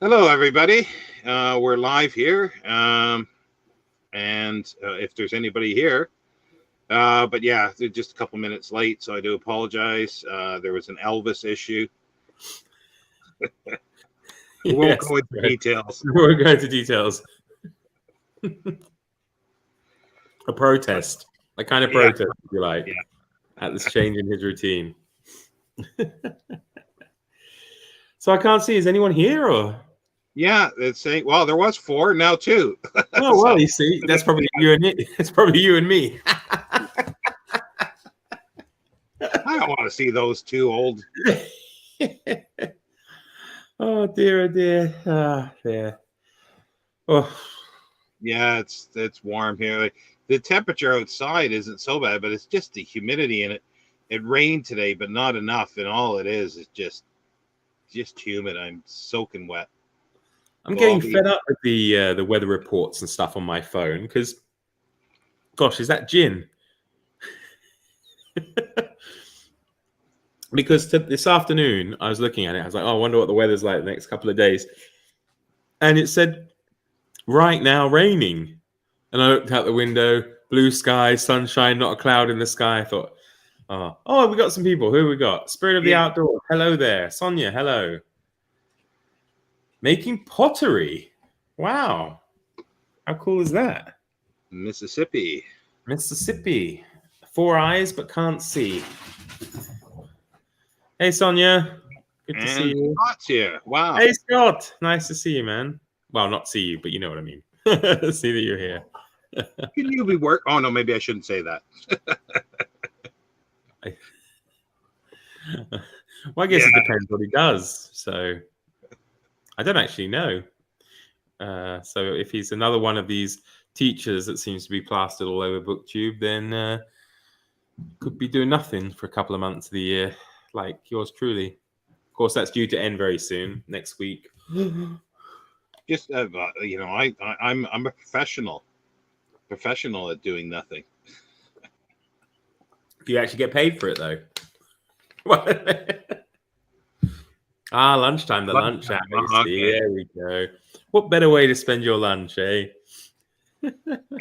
Hello, everybody. We're live here, and if there's anybody here, but yeah, they're just a couple minutes late, so I do apologize. There was an Elvis issue. We won't go into details. We won't go into details. A protest, a kind of protest, if you like, at this change in his routine. So I can't see. Is anyone here or? Yeah, it's saying. Well, there was 4, now 2. Oh well, you see, that's probably you and it. It's probably you and me. I don't want to see those 2 old. Oh dear. There. Oh. Yeah, it's warm here. The temperature outside isn't so bad, but it's just the humidity in it. It rained today, but not enough, and all it is just humid. I'm soaking wet. I'm getting fed up with the weather reports and stuff on my phone because, gosh, is that gin? Because this afternoon I was looking at it. I was like, oh, I wonder what the weather's like the next couple of days. And it said, right now raining. And I looked out the window, blue sky, sunshine, not a cloud in the sky. I thought, oh, we got some people. Who we got? Spirit of the Outdoor. Hello there. Sonia, hello. Making pottery. Wow. How cool is that? Mississippi. 4 eyes but can't see. Hey, Sonia. Good to see you. Scott's here. Wow. Hey, Scott. Nice to see you, man. Well, not see you, but you know what I mean. See that you're here. Can you be work? Oh, no, maybe I shouldn't say that. Well, I guess it depends what he does. So I don't actually know. So if he's another one of these teachers that seems to be plastered all over BookTube, then could be doing nothing for a couple of months of the year, like yours truly. Of course, that's due to end very soon, next week. Just I'm a professional at doing nothing. Do you actually get paid for it though? Lunchtime. The lunch hour. Okay. There we go. What better way to spend your lunch, eh?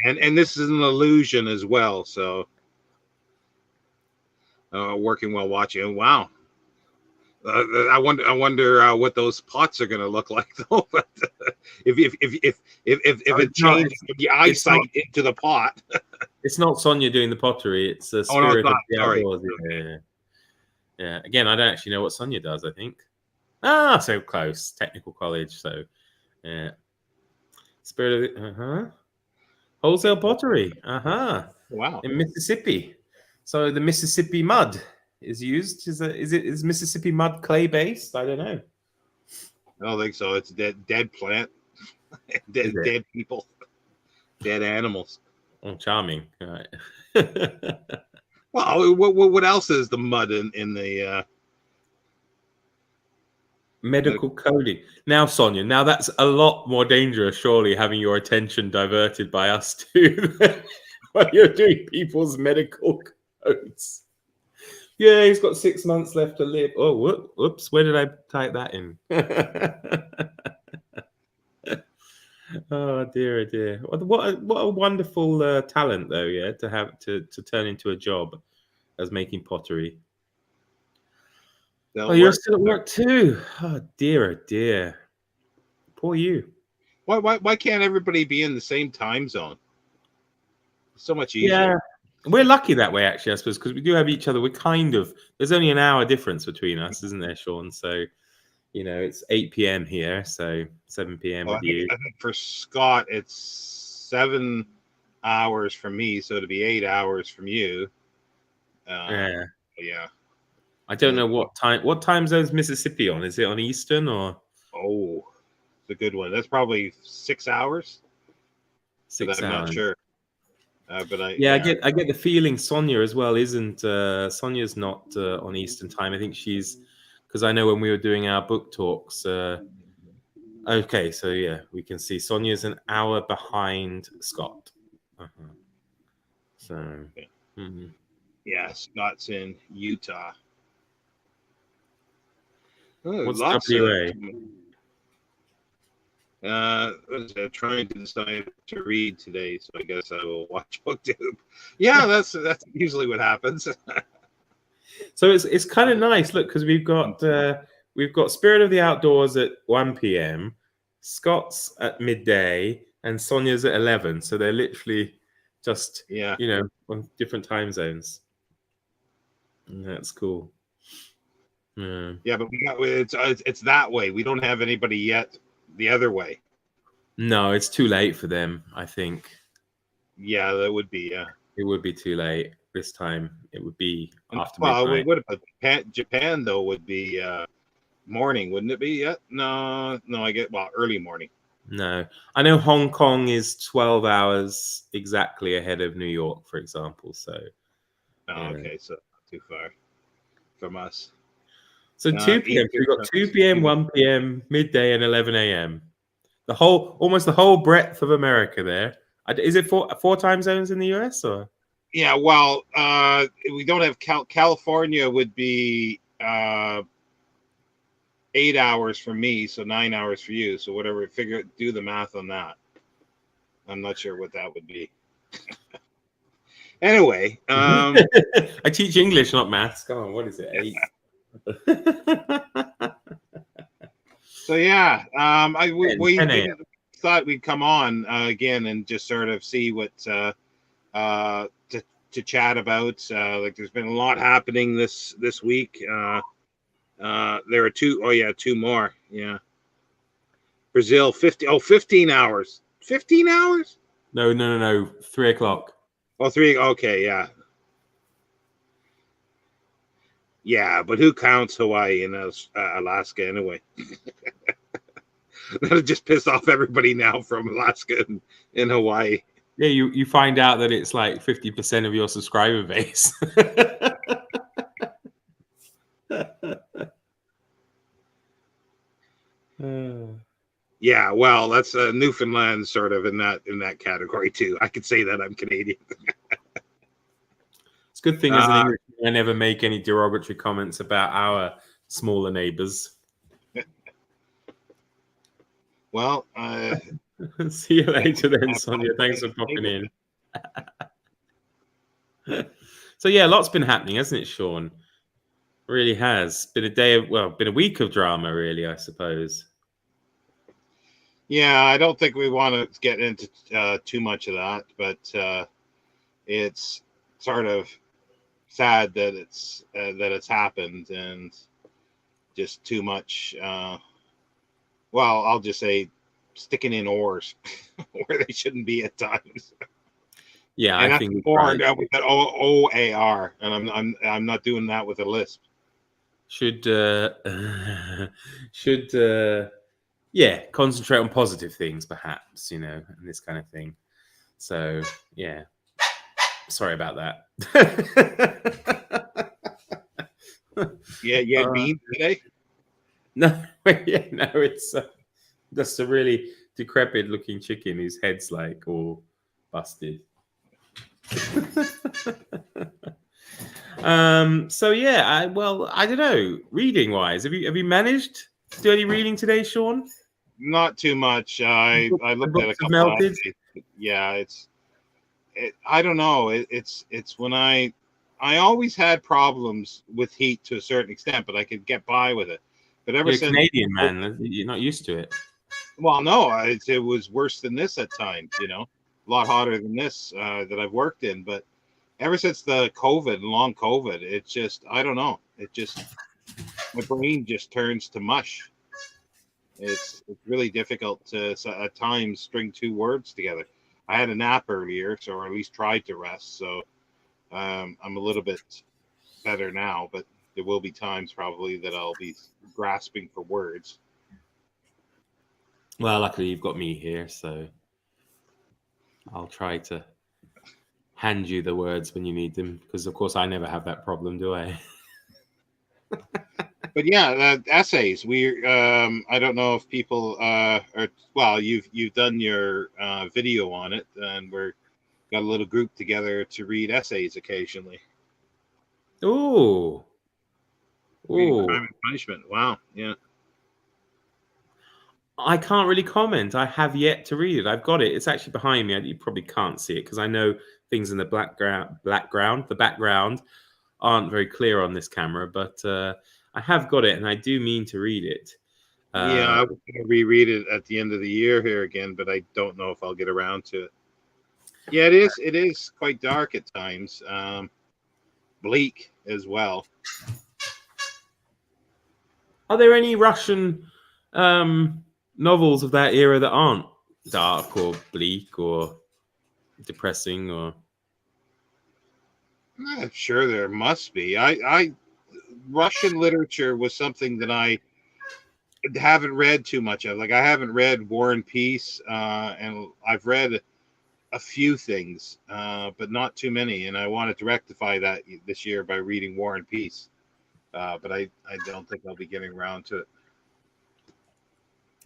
and this is an illusion as well. So working while watching. Wow. I wonder what those pots are going to look like, though. But if it changes the eyesight into the pot, it's not Sonia doing the pottery. It's the spirit of the outdoors. Yeah. Again, I don't actually know what Sonia does. I think. So close. Technical college. So, yeah. Spirit of wholesale pottery. Wow. In Mississippi. So the Mississippi mud is used. Is Mississippi mud clay based? I don't know. I don't think so. It's dead plant, dead people, dead animals. Oh, charming! All right. Well, what else is the mud in the medical coding? Now, Sonia, now that's a lot more dangerous. Surely having your attention diverted by us too while you're doing people's medical codes. Yeah, he's got 6 months left to live. Oh, whoops. Where did I type that in? Oh, dear. What a wonderful talent, though, yeah, to have to turn into a job as making pottery. You're still at work, too. Oh, dear. Poor you. Why can't everybody be in the same time zone? So much easier. Yeah. We're lucky that way, actually, I suppose, because we do have each other. There's only an hour difference between us, isn't there, Sean? So, it's 8 p.m. here, so 7 p.m. with you. I think for Scott, it's 7 hours from me, so it'll be 8 hours from you. Yeah. I don't know what time zone is Mississippi on? Is it on Eastern or? Oh, it's a good one. That's probably 6 hours. 6 hours. I'm not sure. But I get the feeling Sonia as well isn't. Sonia's not on Eastern time. I think she's, because I know when we were doing our book talks. Okay, so yeah, we can see Sonia's an hour behind Scott. So, Scott's in Utah. What's WA? Trying to decide to read today, so I guess I will watch BookTube. Yeah, that's usually what happens. So it's kind of nice. Look, because we've got Spirit of the Outdoors at 1 p.m., Scott's at midday, and Sonia's at 11. So they're literally just Yeah. On different time zones. And that's cool. Yeah. Yeah, but it's that way. We don't have anybody yet the other way. No, it's too late for them, I think. Yeah, that would be. It would be too late this time. It would be after Well, midnight. what about Japan though? Would be morning, wouldn't it be? Yeah, no, I get early morning. No, I know Hong Kong is 12 hours exactly ahead of New York, for example. So, Okay, so not too far from us. So 2 p.m. So we've got 2 p.m., 1 p.m., midday, and 11 a.m. Almost the whole breadth of America there. Is it four time zones in the US or? Yeah, well, we don't have California would be 8 hours for me, so 9 hours for you. So whatever, do the math on that. I'm not sure what that would be. Anyway, I teach English, not maths. Come on, what is it? 8. So yeah, we thought we'd come on again and just sort of see what to chat about. Like there's been a lot happening this week. There are two more. Yeah. Brazil 15 hours. 15 hours? No. 3 o'clock. Oh, 3. Okay, yeah. Yeah, but who counts Hawaii and Alaska anyway? That'll just piss off everybody now from Alaska and Hawaii. Yeah, you find out that it's like 50% of your subscriber base. Yeah, well, that's Newfoundland sort of in that category too. I could say that I'm Canadian. It's a good thing as an Englishman, I never make any derogatory comments about our smaller neighbors. Well, see you later then, Sonia. Thanks for popping in. So yeah, a lot's been happening, hasn't it, Sean? It really has. Been a week of drama, really, I suppose. Yeah, I don't think we want to get into too much of that, but it's sort of sad that it's happened and just too much. Well, I'll just say sticking in oars where they shouldn't be at times. Yeah, and I think more with that OAR, and I'm not doing that with a lisp. Should concentrate on positive things, perhaps, and this kind of thing. So yeah, sorry about that. Yeah, mean today? No, it's just a really decrepit looking chicken whose head's like all busted. So yeah, I don't know. Reading wise, have you managed to do any reading today, Sean? Not too much. I looked at a couple of essays. Yeah, I don't know. It's when I always had problems with heat to a certain extent, but I could get by with it. But ever since Canadian, man, you're not used to it. Well, no, it was worse than this at times. A lot hotter than this that I've worked in. But ever since the long COVID, it's just I don't know. It just my brain just turns to mush. It's really difficult to at times string two words together. I had a nap earlier, or at least tried to rest. So I'm a little bit better now, but there will be times probably that I'll be grasping for words. Well, luckily you've got me here, so I'll try to hand you the words when you need them, because of course I never have that problem, do I? But yeah, essays. I don't know if people you've done your video on it, and got a little group together to read essays occasionally. Crime and Punishment. Wow. Yeah. I can't really comment. I have yet to read it. I've got it. It's actually behind me. You probably can't see it because I know things in the the background aren't very clear on this camera, but I have got it and I do mean to read it. Yeah, I was going to reread it at the end of the year here again, but I don't know if I'll get around to it. Yeah, it is. It is quite dark at times, bleak as well. Are there any Russian novels of that era that aren't dark or bleak or depressing? Or I'm sure there must be. Russian literature was something that I haven't read too much of. Like I haven't read War and Peace, and I've read a few things, but not too many. And I wanted to rectify that this year by reading War and Peace, but I don't think I'll be getting around to it.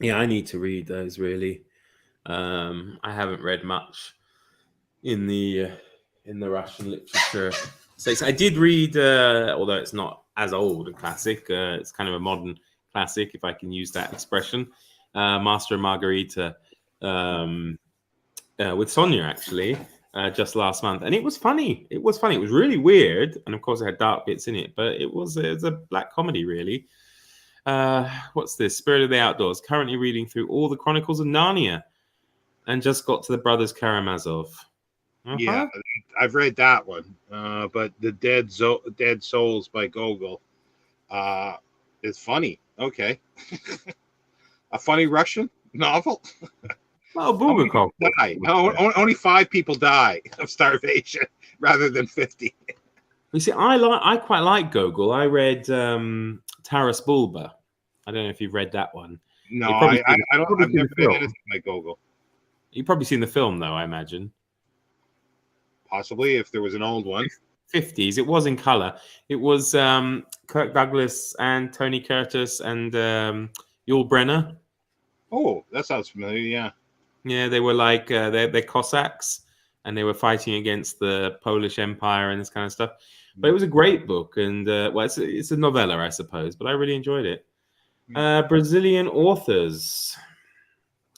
yeah, I need to read those really. I haven't read much in the Russian literature. So I did read, although it's not as old a classic. It's kind of a modern classic, if I can use that expression. Master and Margarita with Sonia, actually, just last month, and it was funny. It was funny. It was really weird, and of course, it had dark bits in it, but it was a black comedy, really. What's this? Spirit of the Outdoors. Currently reading through all the Chronicles of Narnia, and just got to the Brothers Karamazov. Yeah, I've read that one, but the Dead Souls by Gogol is funny. Okay, a funny Russian novel. Well, Bulgakov. Only 5 people die of starvation rather than 50. You see, I quite like Gogol. I read Taras Bulba. I don't know if you've read that one. No, I don't. I've never read anything by Gogol. You've probably seen the film, though, I imagine. Possibly, if there was an old one. 50s. It was in color. It was Kirk Douglas and Tony Curtis and Yul Brynner. Oh, that sounds familiar. Yeah. Yeah, they were like they're Cossacks, and they were fighting against the Polish Empire and this kind of stuff. But it was a great book, and well, it's a novella, I suppose, but I really enjoyed it. Brazilian authors.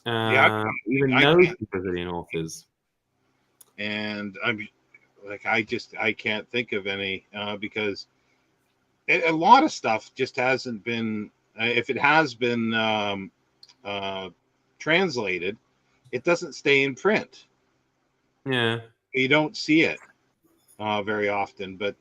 Yeah, even know Brazilian authors. And I'm like, I can't think of any because a lot of stuff just hasn't been. If it has been translated, it doesn't stay in print. Yeah, you don't see it very often. But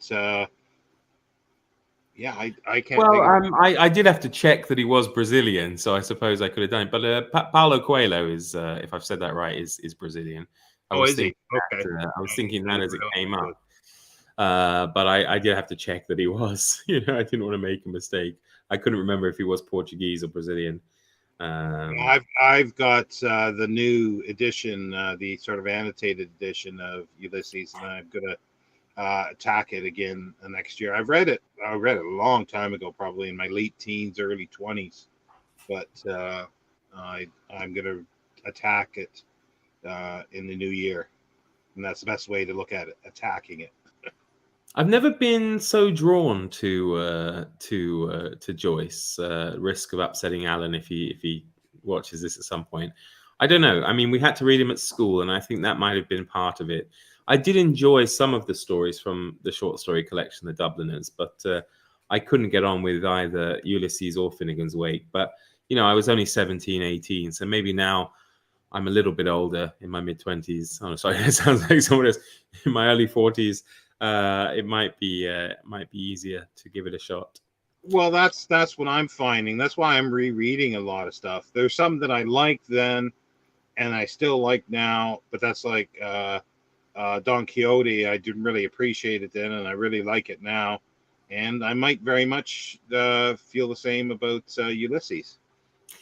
yeah, I can't. Well, I did have to check that he was Brazilian, so I suppose I could have done it. But Paulo Coelho is, if I've said that right, is Brazilian. Is he? Okay. I was thinking that as it came up. But I did have to check that he was. I didn't want to make a mistake. I couldn't remember if he was Portuguese or Brazilian. I've got the new edition, the sort of annotated edition of Ulysses, and I'm gonna attack it again next year. I read it a long time ago, probably in my late teens, early 20s, but I'm gonna attack it in the new year, and that's the best way to look at it, attacking it. I've never been so drawn to Joyce. Risk of upsetting Alan if he watches this at some point. I don't know. I mean, we had to read him at school, and I think that might have been part of it. I did enjoy some of the stories from the short story collection, The Dubliners, but I couldn't get on with either Ulysses or Finnegan's Wake. But I was only 17, 18, so maybe now I'm a little bit older, in my mid-20s. Oh, sorry, that sounds like someone else. In my early 40s. It might be easier to give it a shot. Well, that's what I'm finding. That's why I'm rereading a lot of stuff. There's some that I liked then, and I still like now. But that's like Don Quixote. I didn't really appreciate it then, and I really like it now. And I might very much feel the same about Ulysses.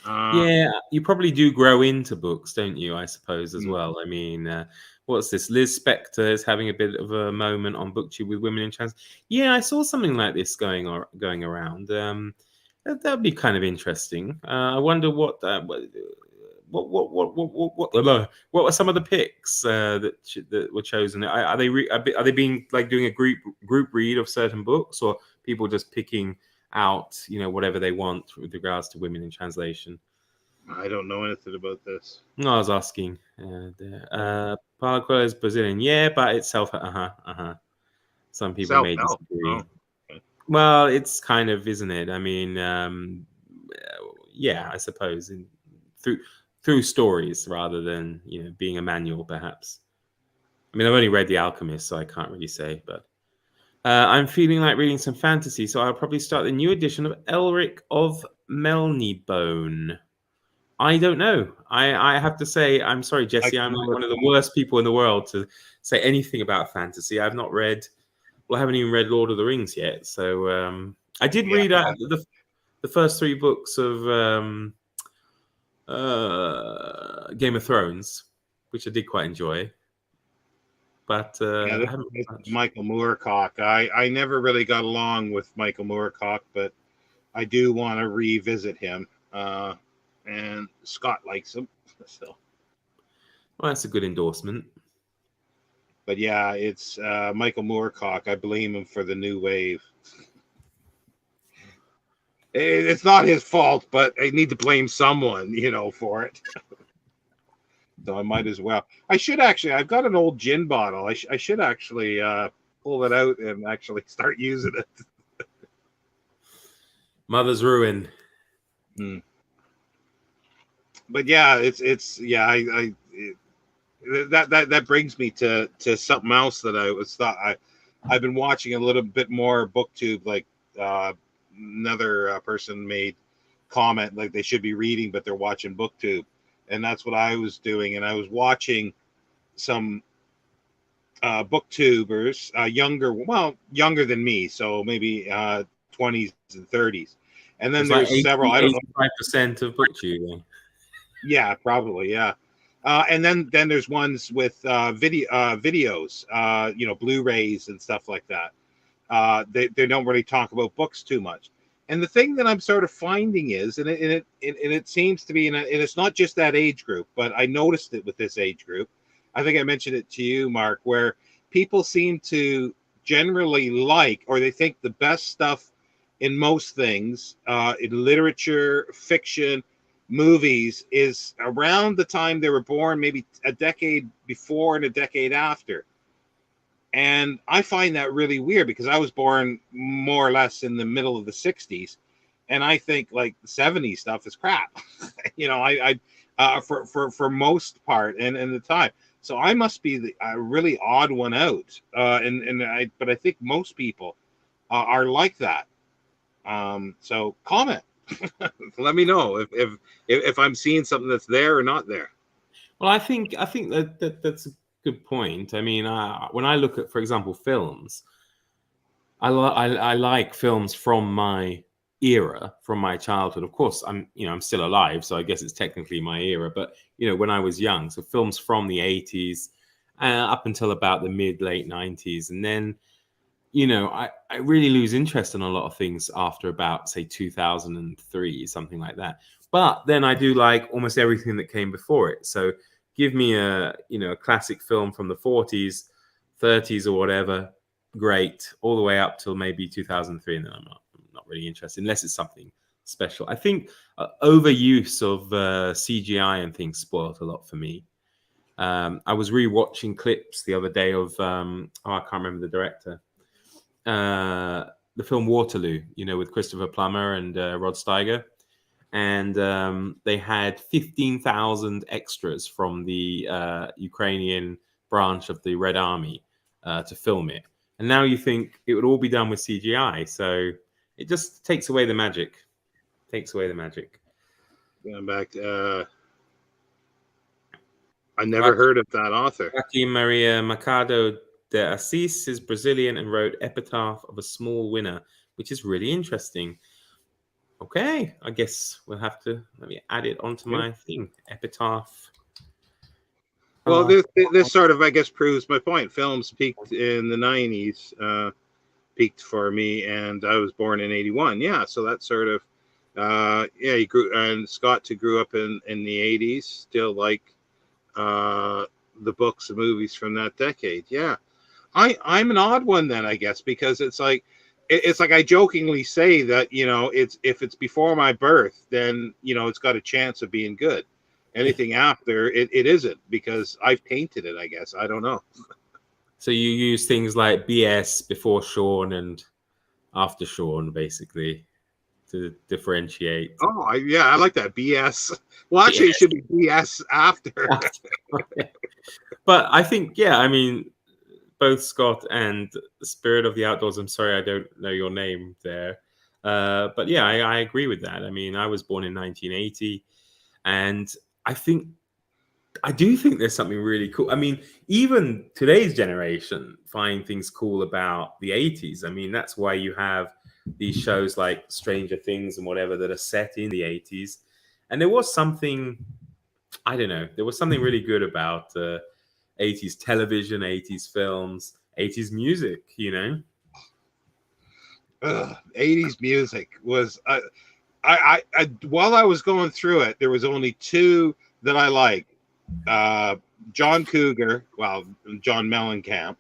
Yeah, you probably do grow into books, don't you? I suppose as well. I mean, what's this? Liz Spector is having a bit of a moment on BookTube with women in trans. Yeah, I saw something like this going around. That'd be kind of interesting. I wonder what were some of the picks that were chosen? Are they being like doing a group read of certain books, or people just picking out whatever they want with regards to women in translation? I don't know anything about this. No, I was asking. Paulo Coelho is Brazilian. Yeah, but it's self. Some people may Self-help. disagree. Oh, okay. Well, it's kind of, isn't it? I mean, yeah, I suppose through stories rather than being a manual, perhaps. I mean, I've only read The Alchemist, so I can't really say. But I'm feeling like reading some fantasy, so I'll probably start the new edition of Elric of Melnibone. I don't know. I have to say, I'm sorry, Jesse. I'm like one of the worst people in the world to say anything about fantasy. I've not read. Well, I haven't even read Lord of the Rings yet. So I did read the first 3 books of Game of Thrones, which I did quite enjoy. But I haven't read much. Michael Moorcock. I never really got along with Michael Moorcock, but I do want to revisit him. And Scott likes him. So. Well, that's a good endorsement. But yeah, it's Michael Moorcock. I blame him for the new wave. It's not his fault, but I need to blame someone, for it. So I might as well. I should actually. I've got an old gin bottle. I should actually pull it out and actually start using it. Mother's ruin. But yeah, it's yeah. That brings me to something else that I was thought I've been watching a little bit more BookTube. Like another person made comment like they should be reading, but they're watching BookTube, and that's what I was doing. And I was watching some booktubers, younger than me, so maybe 20s and 30s. And then there's like several. I don't know, 85% of BookTube. Yeah, probably. Yeah. And then there's ones with videos, Blu-rays and stuff like that. They don't really talk about books too much. And the thing that I'm sort of finding is, and it seems to be, and it's not just that age group, but I noticed it with this age group. I think I mentioned it to you, Mark, where people seem to generally like, or they think the best stuff in most things, in literature, fiction, movies, is around the time they were born, maybe a decade before and a decade after. And I find that really weird because I was born more or less in the middle of the 60s, and I think like the 70s stuff is crap. For most part and the time. So I must be the really odd one out. But I think most people are like that. So comment. Let me know if I'm seeing something that's there or not there. Well, I think that's a good point. I mean, when I look at, for example, films, I like films from my era, from my childhood. Of course, I'm still alive, so I guess it's technically my era. But when I was young, so films from the 80s up until about the late 90s, and then I really lose interest in a lot of things after about, say, 2003, something like that. But then I do like almost everything that came before it. So give me a classic film from the 40s, 30s, or whatever, great, all the way up till maybe 2003, and then I'm not really interested unless it's something special. I think overuse of CGI and things spoiled a lot for me. I was rewatching clips the other day of I can't remember the director. The film Waterloo, with Christopher Plummer and Rod Steiger, and they had 15,000 extras from the Ukrainian branch of the Red Army to film it. And now you think it would all be done with CGI, so it just takes away the magic. Going back to, I never heard of that author. Maria Machado de Assis is Brazilian and wrote Epitaph of a Small Winner, which is really interesting. Okay, I guess we'll have to let me add it onto my thing. Epitaph. Well, this sort of, I guess, proves my point. Films peaked in the 90s, peaked for me, and I was born in 81. Yeah, so that sort of, he grew, and Scott, who grew up in the 80s, still like the books and movies from that decade. Yeah. I'm an odd one then, I guess, because it's like it's like I jokingly say that, it's if it's before my birth, then it's got a chance of being good. Anything after it isn't, because I've painted it, I guess. I don't know. So you use things like BS before Sean and after Sean, basically, to differentiate. Oh, I like that. BS. Well, actually, it should be BS after. But I think, I mean, both Scott and Spirit of the Outdoors, I'm sorry, I don't know your name there. But yeah, I agree with that. I mean, I was born in 1980, and I do think there's something really cool. I mean, even today's generation find things cool about the 80s. I mean, that's why you have these shows like Stranger Things and whatever that are set in the 80s. And there was something, I don't know, there was something really good about 80s television, 80s films, 80s music, 80s music was I while I was going through it, there was only two that I liked. John Cougar, John Mellencamp,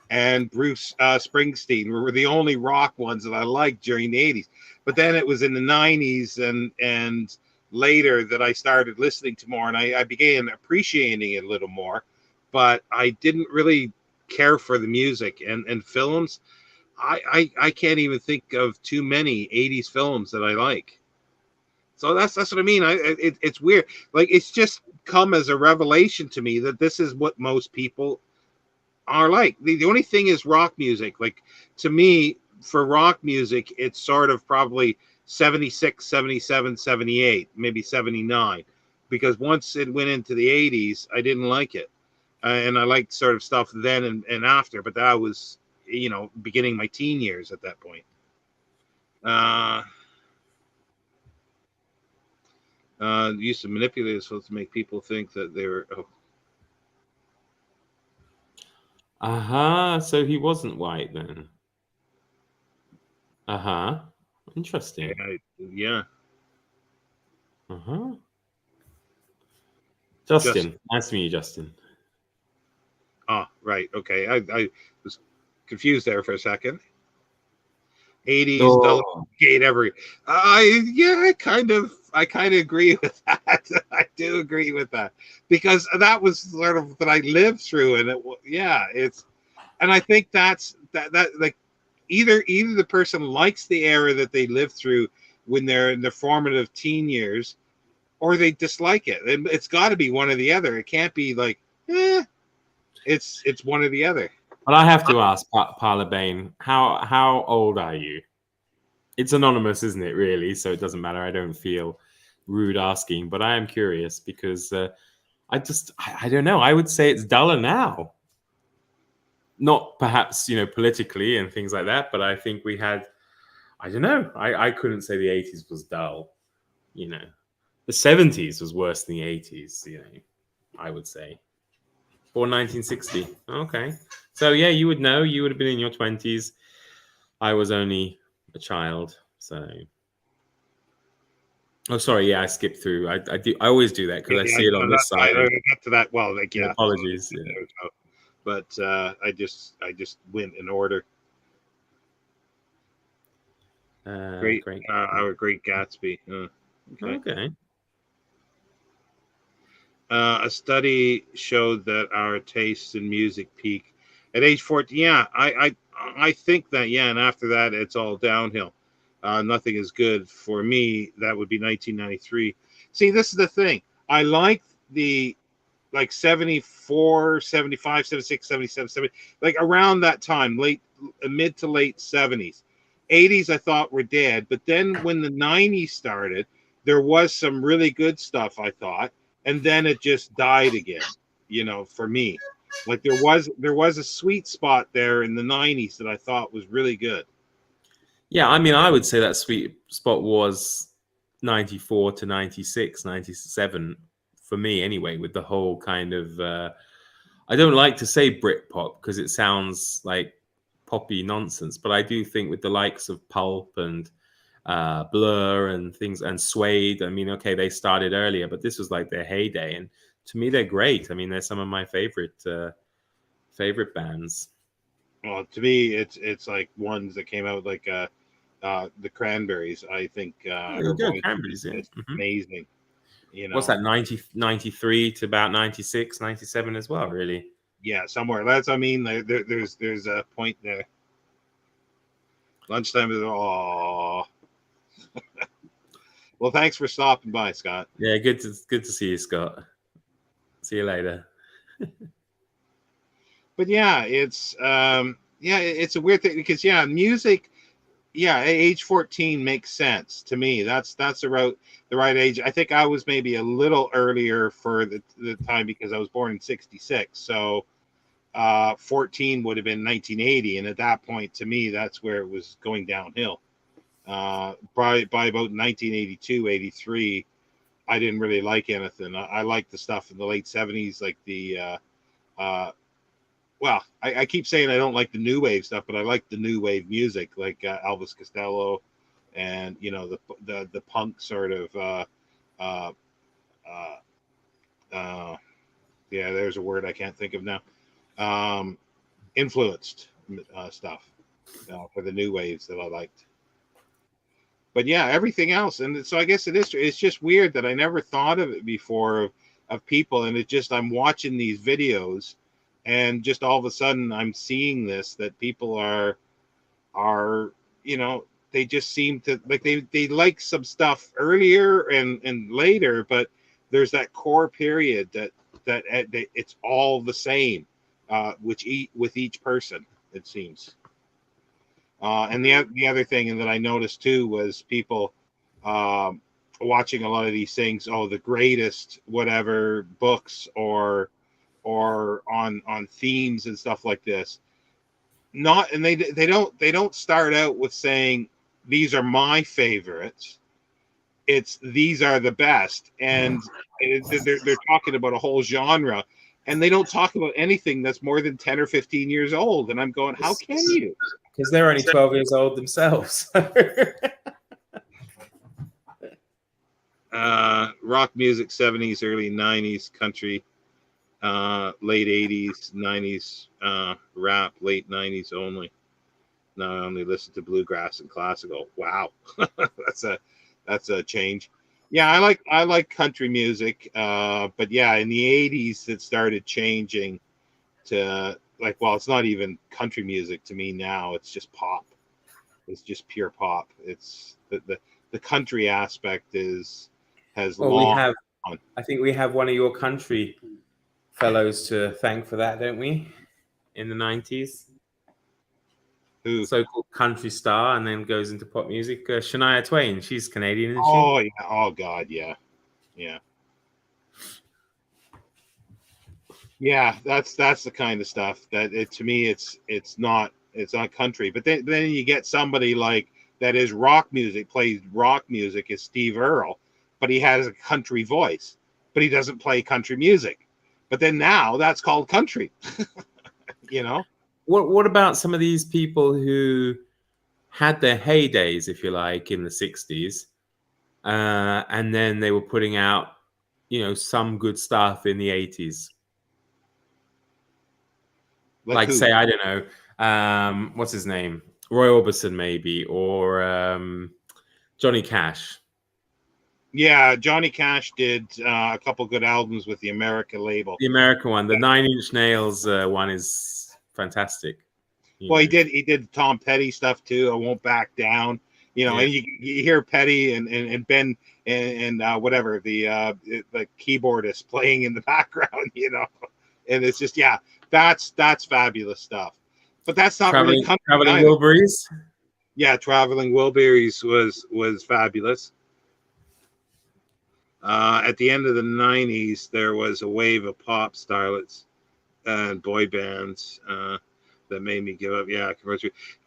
and Bruce Springsteen were the only rock ones that I liked during the 80s. But then it was in the 90s and later that I started listening to more, and I began appreciating it a little more. But I didn't really care for the music and films. I can't even think of too many 80s films that I like. So that's what I mean. It's weird. Like, it's just come as a revelation to me that this is what most people are like. The only thing is rock music. Like, to me, for rock music, it's sort of probably 76, 77, 78, maybe 79. Because once it went into the 80s, I didn't like it. And I liked sort of stuff then and after. But that was, beginning my teen years at that point. Use of manipulators supposed to make people think that they were. So he wasn't white then. Interesting. Yeah. Justin. Nice to meet you, Justin. Oh, right. Okay. I was confused there for a second. 80s gate every. I kind of agree with that. I do agree with that, because that was sort of what I lived through, and and I think that's that like either the person likes the era that they lived through when they're in their formative teen years, or they dislike it. It's got to be one or the other. It can't be like, it's one or the other. But I have to ask, Parla Bain, how old are you? It's anonymous, isn't it, really? So it doesn't matter. I don't feel rude asking, but I am curious because I don't know. I would say it's duller now. Not perhaps, politically and things like that, but I think we had, I don't know. I couldn't say the 80s was dull. The 70s was worse than the 80s, I would say. Or 1960. Okay. So, yeah, you would know. You would have been in your 20s. I was only a child. So. Oh, sorry. Yeah, I skipped through. I always do that because I see it on this side. I got to that. Well, apologies. Yeah. But I just went in order. Great. Our Great Gatsby. Okay. A study showed that our tastes in music peak at age 14. Yeah, I think that, and after that, it's all downhill. Nothing is good for me. That would be 1993. See, this is the thing. I like the 74, 75, 76, 77, 70, like around that time, mid to late 70s. 80s I thought were dead, but then when the 90s started, there was some really good stuff, I thought. And then it just died again, for me. Like there was a sweet spot there in the 90s that I thought was really good. Yeah, I mean, I would say that sweet spot was 94 to 96, 97 for me anyway, with the whole kind of, I don't like to say Britpop because it sounds like poppy nonsense, but I do think with the likes of Pulp and Blur and things and Suede, I mean, okay, they started earlier, but this was like their heyday, and to me they're great. I mean, they're some of my favorite bands. Well, to me, it's like ones that came out like the Cranberries. I think There her you go, voice Cambridge. Yeah. is amazing. You What's know, that, 93 to about 96, 97 as well, really? yeah, somewhere. That's I mean, there's a point there. Lunchtime is oh. Well, thanks for stopping by, Scott. Yeah, good to see you, Scott. See you later. But yeah, it's a weird thing because yeah, music, yeah, age 14 makes sense to me. That's the right age. I think I was maybe a little earlier for the time because I was born in 66. So 14 would have been 1980, and at that point to me that's where it was going downhill. By about 1982, 83, I didn't really like anything. I liked the stuff in the late 70s, like uh, well, I keep saying I don't like the new wave stuff, but I like the new wave music, like Elvis Costello, and you know the punk sort of uh, uh, uh, yeah. There's a word I can't think of now. Um, Influenced stuff for the new waves that I liked. But yeah, everything else, and so I guess it is. It's just weird that I never thought of it before of people, and it just I'm watching these videos, and just all of a sudden I'm seeing this that people are you know they just seem to like they like some stuff earlier and later, but there's that core period that it's all the same, which with each person it seems. And the other thing that I noticed too was people um, watching a lot of these things. Oh, the greatest whatever books or on themes and stuff like this. Not and they don't start out with saying these are my favorites. It's these are the best, and they're talking about a whole genre, and they don't talk about anything that's more than 10 or 15 years old. And I'm going, how can you? Because they're only 12 years old themselves. Rock music, 70s, early 90s, country, late 80s, 90s, rap, late 90s only. Now I only listen to bluegrass and classical. Wow, that's a change. Yeah, I like country music, but yeah, in the 80s it started changing to like, well, it's not even country music to me now. It's just pop. It's just pure pop. It's the country aspect has Well, we long have, gone. I think we have one of your country fellows to thank for that, don't we? In the 90s. Who? So-called country star, and then goes into pop music. Shania Twain. She's Canadian, isn't she? Oh yeah. Oh God. Yeah. Yeah. Yeah. That's the kind of stuff that to me it's not country. But then you get somebody like that is rock music, plays rock music, is Steve Earle, but he has a country voice, but he doesn't play country music. But then now that's called country. You know. What about some of these people who had their heydays, if you like, in the 60s, and then they were putting out, some good stuff in the 80s? Like Like, who? say, I don't know, what's his name? Roy Orbison, maybe, or Johnny Cash. Yeah, Johnny Cash did a couple good albums with the America label. The American one, the Nine Inch Nails one is fantastic. Well, he did Tom Petty stuff too. I won't back down. You know, Yeah. and you hear Petty and Ben and whatever the keyboardist playing in the background. You know, and it's just that's fabulous stuff. But that's not really country Traveling either. Wilburys. Yeah, Traveling Wilburys was fabulous. At the end of the 90s, there was a wave of pop starlets and boy bands that made me give up. Yeah,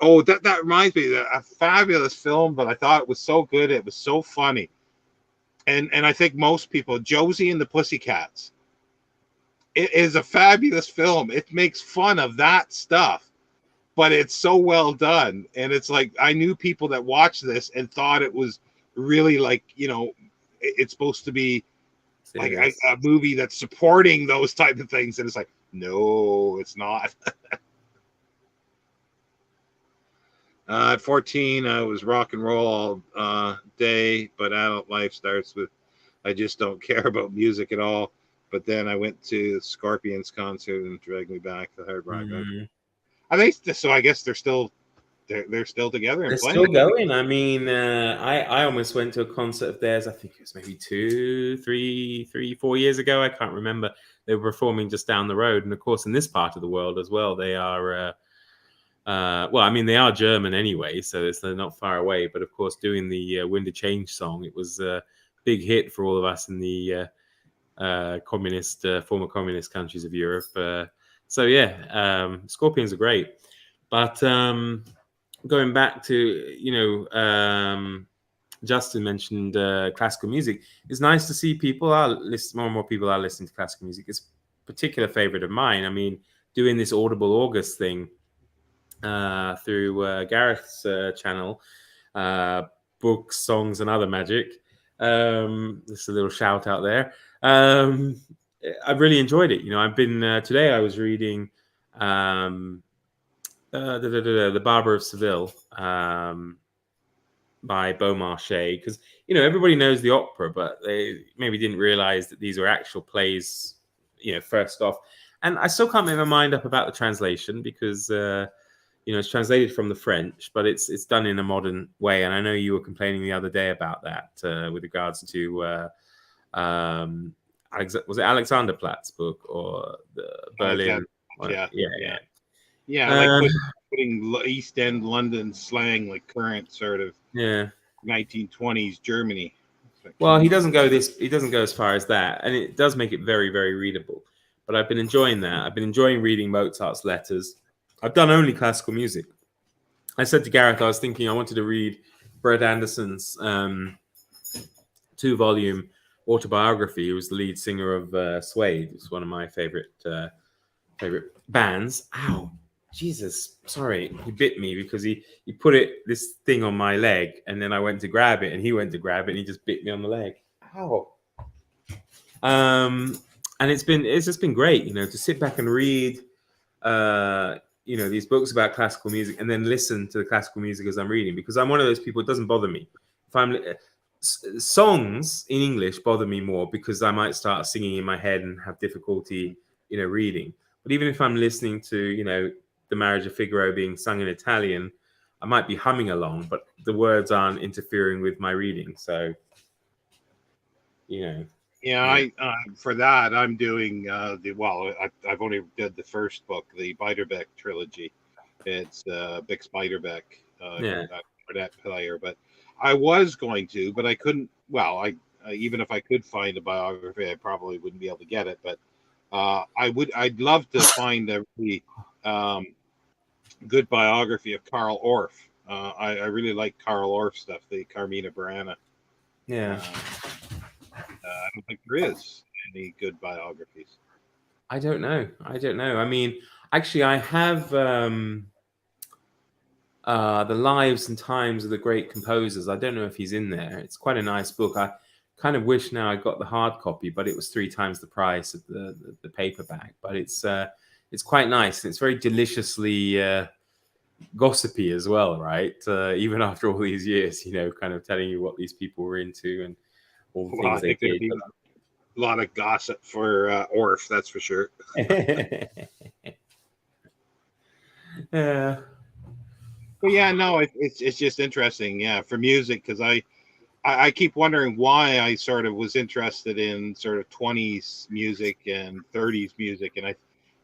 oh, that reminds me of a fabulous film, but I thought it was so good. It was so funny. And I think most people, Josie and the Pussycats. It is a fabulous film. It makes fun of that stuff, but it's so well done. And it's like I knew people that watched this and thought it was really like, it's supposed to be like a movie that's supporting those type of things, and it's like, no, it's not. At 14, I was rock and roll all day, but adult life starts with I just don't care about music at all. But then I went to Scorpions concert and dragged me back to hard rock. Mm. I think so. I guess they're still together and They're still playing. going. I mean, I almost went to a concert of theirs. I think it was maybe 4 years ago. I can't remember. They were performing just down the road, and of course, in this part of the world as well, they are. Well, I mean, they are German anyway, so they're not far away. But of course, doing the "Wind of Change" song, it was a big hit for all of us in the former communist countries of Europe. So yeah, Scorpions are great, but. Going back to Justin mentioned classical music. It's nice to see more and more people are listening to classical music. It's a particular favorite of mine. I mean, doing this Audible August thing through Gareth's channel, books, songs, and other magic. Just a little shout out there. I've really enjoyed it. I've been today. I was reading. The Barber of Seville by Beaumarchais, because everybody knows the opera, but they maybe didn't realize that these were actual plays. First off, and I still can't make my mind up about the translation because it's translated from the French, but it's done in a modern way. And I know you were complaining the other day about that with regards to was it Alexander Platt's book or the Berlin? Yeah. Like putting East End London slang, like current sort of 1920s Germany. Well, he doesn't go as far as that, and it does make it very, very readable. But I've been enjoying that. I've been enjoying reading Mozart's letters. I've done only classical music. I said to Gareth, I was thinking I wanted to read Brett Anderson's 2-volume autobiography. He was the lead singer of Suede. It's one of my favorite bands. Ow. Jesus, sorry, he bit me because he put this thing on my leg, and then I went to grab it, and he went to grab it, and he just bit me on the leg. Ow. And it's just been great, to sit back and read, these books about classical music, and then listen to the classical music as I'm reading, because I'm one of those people. It doesn't bother me if I'm songs in English bother me more because I might start singing in my head and have difficulty, reading. But even if I'm listening to, The Marriage of Figaro being sung in Italian, I might be humming along, but the words aren't interfering with my reading. So, I for that I'm doing I've only did the first book, the Beiderbecke trilogy. It's Bix Beiderbecke, that player. But I was going to, but I couldn't. Well, even if I could find a biography, I probably wouldn't be able to get it. But I'd love to find a really good biography of Karl Orff. I really like Karl Orff stuff, the Carmina Burana. Yeah. I don't think there is any good biographies. I don't know. I mean, actually, I have the Lives and Times of the Great Composers. I don't know if he's in there. It's quite a nice book. I kind of wish now I got the hard copy, but it was 3 times the price of the paperback. But it's quite nice. It's very deliciously gossipy as well, right? Even after all these years, kind of telling you what these people were into and all the things they did. A lot of gossip for Orff, that's for sure. Yeah. But yeah, no, it's just interesting, for music, because I keep wondering why I sort of was interested in sort of 20s music and 30s music,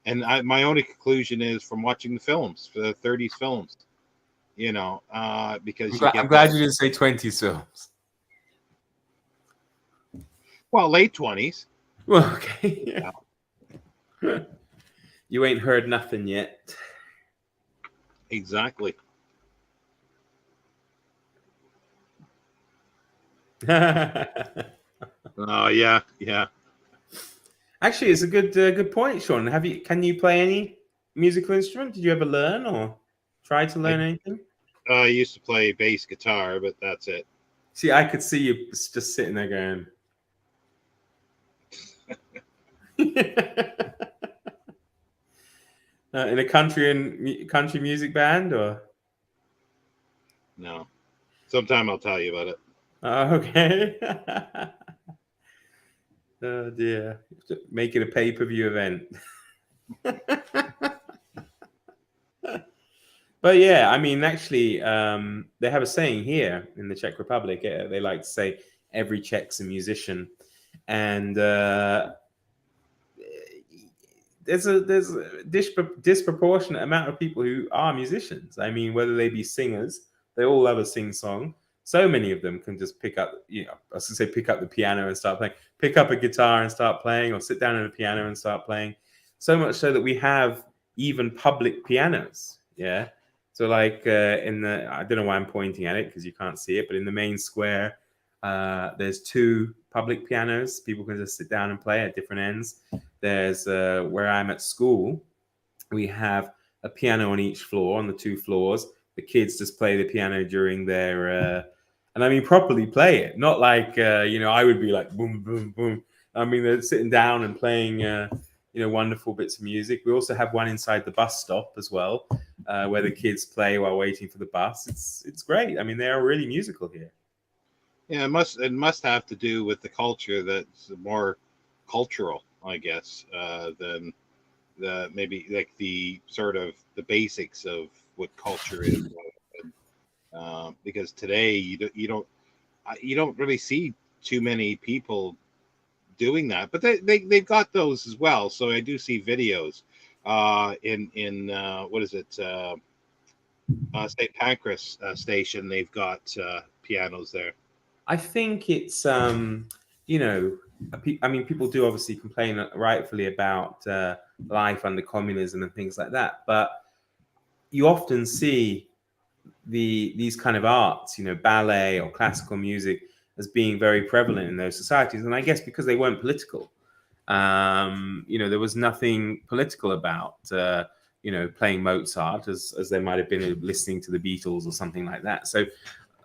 and my only conclusion is from watching the films, the 30s films, because I'm glad you didn't say 20s films. Well, late 20s. Well, okay. Yeah. You ain't heard nothing yet. Exactly. Oh yeah. Actually, it's a good point, Sean. Can you play any musical instrument? Did you ever learn or try to learn anything? I used to play bass guitar, but that's it. See, I could see you just sitting there going. In a country music band, or No. Sometime I'll tell you about it. Okay. Oh dear. Make it a pay-per-view event. But yeah, I mean, actually, they have a saying here in the Czech Republic. They like to say every Czech's a musician, and there's a disproportionate amount of people who are musicians. I mean, whether they be singers, they all love a sing song. So many of them can just pick up, I was gonna say pick up the piano and start playing, pick up a guitar and start playing, or sit down at a piano and start playing. So much so that we have even public pianos. Yeah. So like I don't know why I'm pointing at it because you can't see it, but in the main square, there's 2 public pianos. People can just sit down and play at different ends. There's where I'm at school, we have a piano on each floor, on the 2 floors. The kids just play the piano during their, and I mean properly play it, not like I would be like boom, boom, boom. I mean they're sitting down and playing, wonderful bits of music. We also have one inside the bus stop as well, where the kids play while waiting for the bus. It's great. I mean they are really musical here. Yeah, it must have to do with the culture that's more cultural, I guess, than the maybe like the sort of the basics of what culture is. Because today you don't really see too many people doing that, but they've got those as well. So I do see videos in what is it, St. Pancras station. They've got pianos there. I think it's, I mean, people do obviously complain rightfully about life under communism and things like that, but you often see these kind of arts, ballet or classical music, as being very prevalent in those societies. And I guess because they weren't political, there was nothing political about, playing Mozart as there might have been listening to the Beatles or something like that. So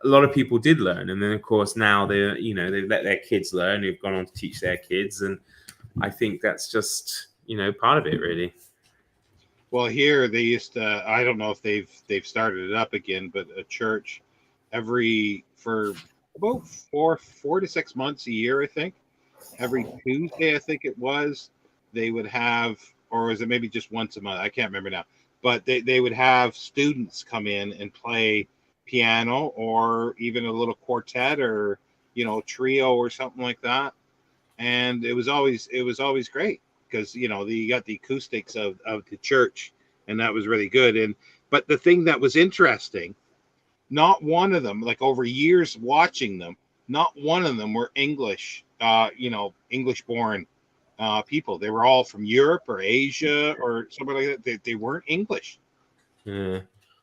a lot of people did learn, and then of course now they've let their kids learn. They've gone on to teach their kids, and I think that's just part of it, really. Well, here they used to. I don't know if they've started it up again, but a church for about 4 to 6 months a year, I think. Every Tuesday, I think it was, they would have, or is it maybe just once a month? I can't remember now. But they would have students come in and play piano or even a little quartet or trio or something like that, and it was always great because you got the acoustics of the church, and that was really good. But the thing that was interesting, not one of them, like over years watching them, not one of them were English, English born people. They were all from Europe or Asia or something like that. They weren't English. Yeah,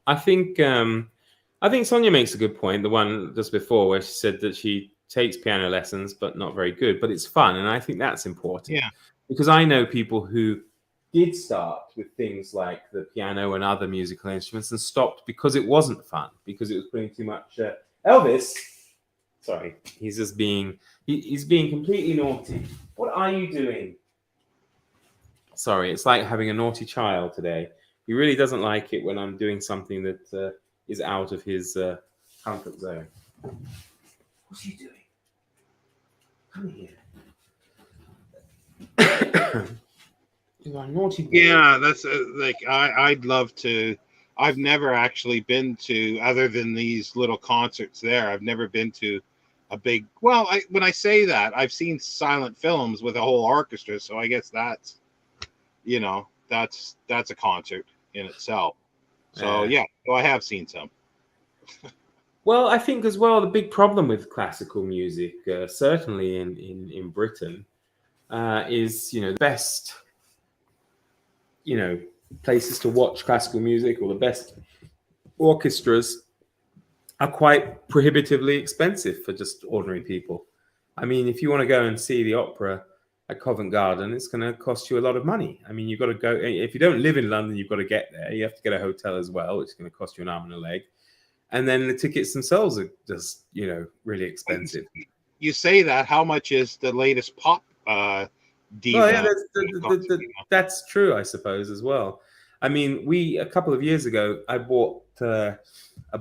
I think Sonia makes a good point. The one just before where she said that she takes piano lessons, but not very good, but it's fun. And I think that's important. Yeah. Because I know people who did start with things like the piano and other musical instruments and stopped because it wasn't fun, because it was putting too much. Elvis, sorry, he's just he's being completely naughty. What are you doing? Sorry, it's like having a naughty child today. He really doesn't like it when I'm doing something that is out of his comfort zone. What's he doing? Come here. You are naughty boy. Yeah, that's I'd love to. I've never actually been to, other than these little concerts there, I've never been to a big. Well, when I say that, I've seen silent films with a whole orchestra, so I guess that's a concert in itself. So yeah, so I have seen some. Well, I think as well the big problem with classical music, certainly in Britain, is the best places to watch classical music, or the best orchestras, are quite prohibitively expensive for just ordinary people. I mean, if you want to go and see the opera at Covent Garden, it's going to cost you a lot of money. I mean, you've got to go. If you don't live in London, you've got to get there. You have to get a hotel as well, which is going to cost you an arm and a leg. And then the tickets themselves are just, really expensive. You say that. How much is the latest pop diva? Well, yeah, that's true, I suppose, as well. I mean, a couple of years ago, I bought a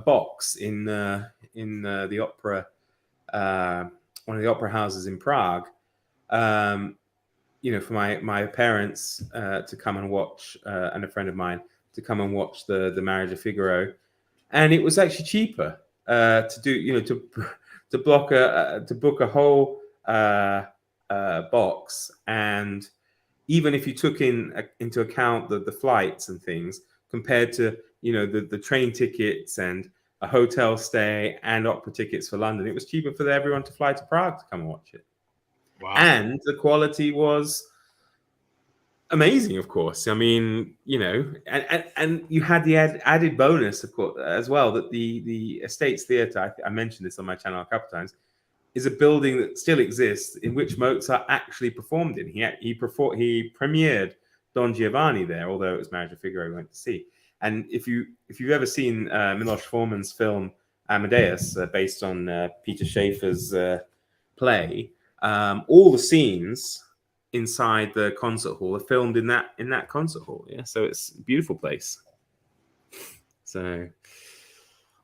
box in the opera, one of the opera houses in Prague. For my parents to come and watch, and a friend of mine to come and watch the Marriage of Figaro, and it was actually cheaper to do, to book a whole box, and even if you took into account the flights and things, compared to the train tickets and a hotel stay and opera tickets for London, it was cheaper for everyone to fly to Prague to come and watch it. Wow. And the quality was amazing, of course. I mean, and you had the added bonus, of course, as well, that the Estates Theatre, I mentioned this on my channel a couple of times, is a building that still exists in which Mozart actually performed in. He premiered Don Giovanni there, although it was Marriage of Figaro we went to see. And if you've ever seen Milos Forman's film Amadeus, based on Peter Shaffer's play, all the scenes inside the concert hall are filmed in that concert hall. Yeah, so it's a beautiful place. So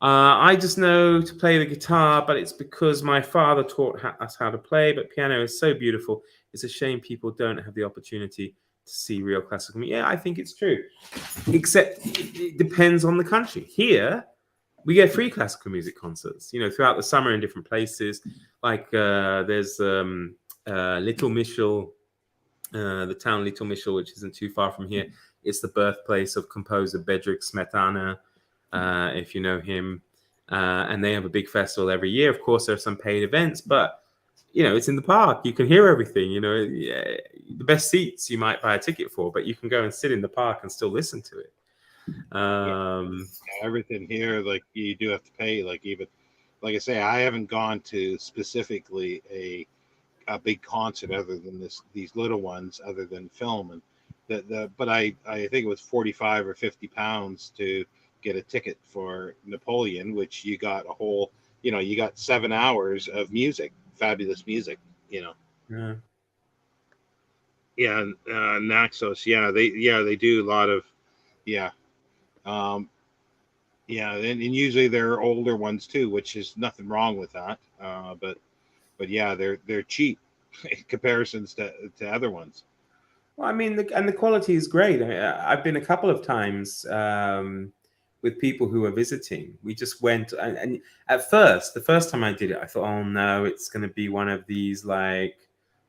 I just know to play the guitar, but it's because my father taught us how to play. But piano is so beautiful. It's a shame people don't have the opportunity to see real classical music. Yeah, I think it's true. Except it depends on the country. Here, we get free classical music concerts, throughout the summer in different places. Like there's Little Michel, the town Little Michel, which isn't too far from here. It's the birthplace of composer Bedřich Smetana, if you know him. And they have a big festival every year. Of course, there are some paid events, but it's in the park. You can hear everything. The best seats you might buy a ticket for, but you can go and sit in the park and still listen to it. Everything here, like, you do have to pay. Like, even like I say, I haven't gone to specifically a big concert other than these little ones, other than film, and but I think it was 45 or 50 pounds to get a ticket for Napoleon, which you got a whole, you got 7 hours of music, fabulous music, Yeah. Yeah, Naxos, they do a lot of, and usually they're older ones too, which is nothing wrong with that. But yeah, they're cheap in comparisons to other ones. Well, I mean, the quality is great. I've been a couple of times with people who are visiting. We just went, and at first, the first time I did it, I thought, oh no, it's going to be one of these like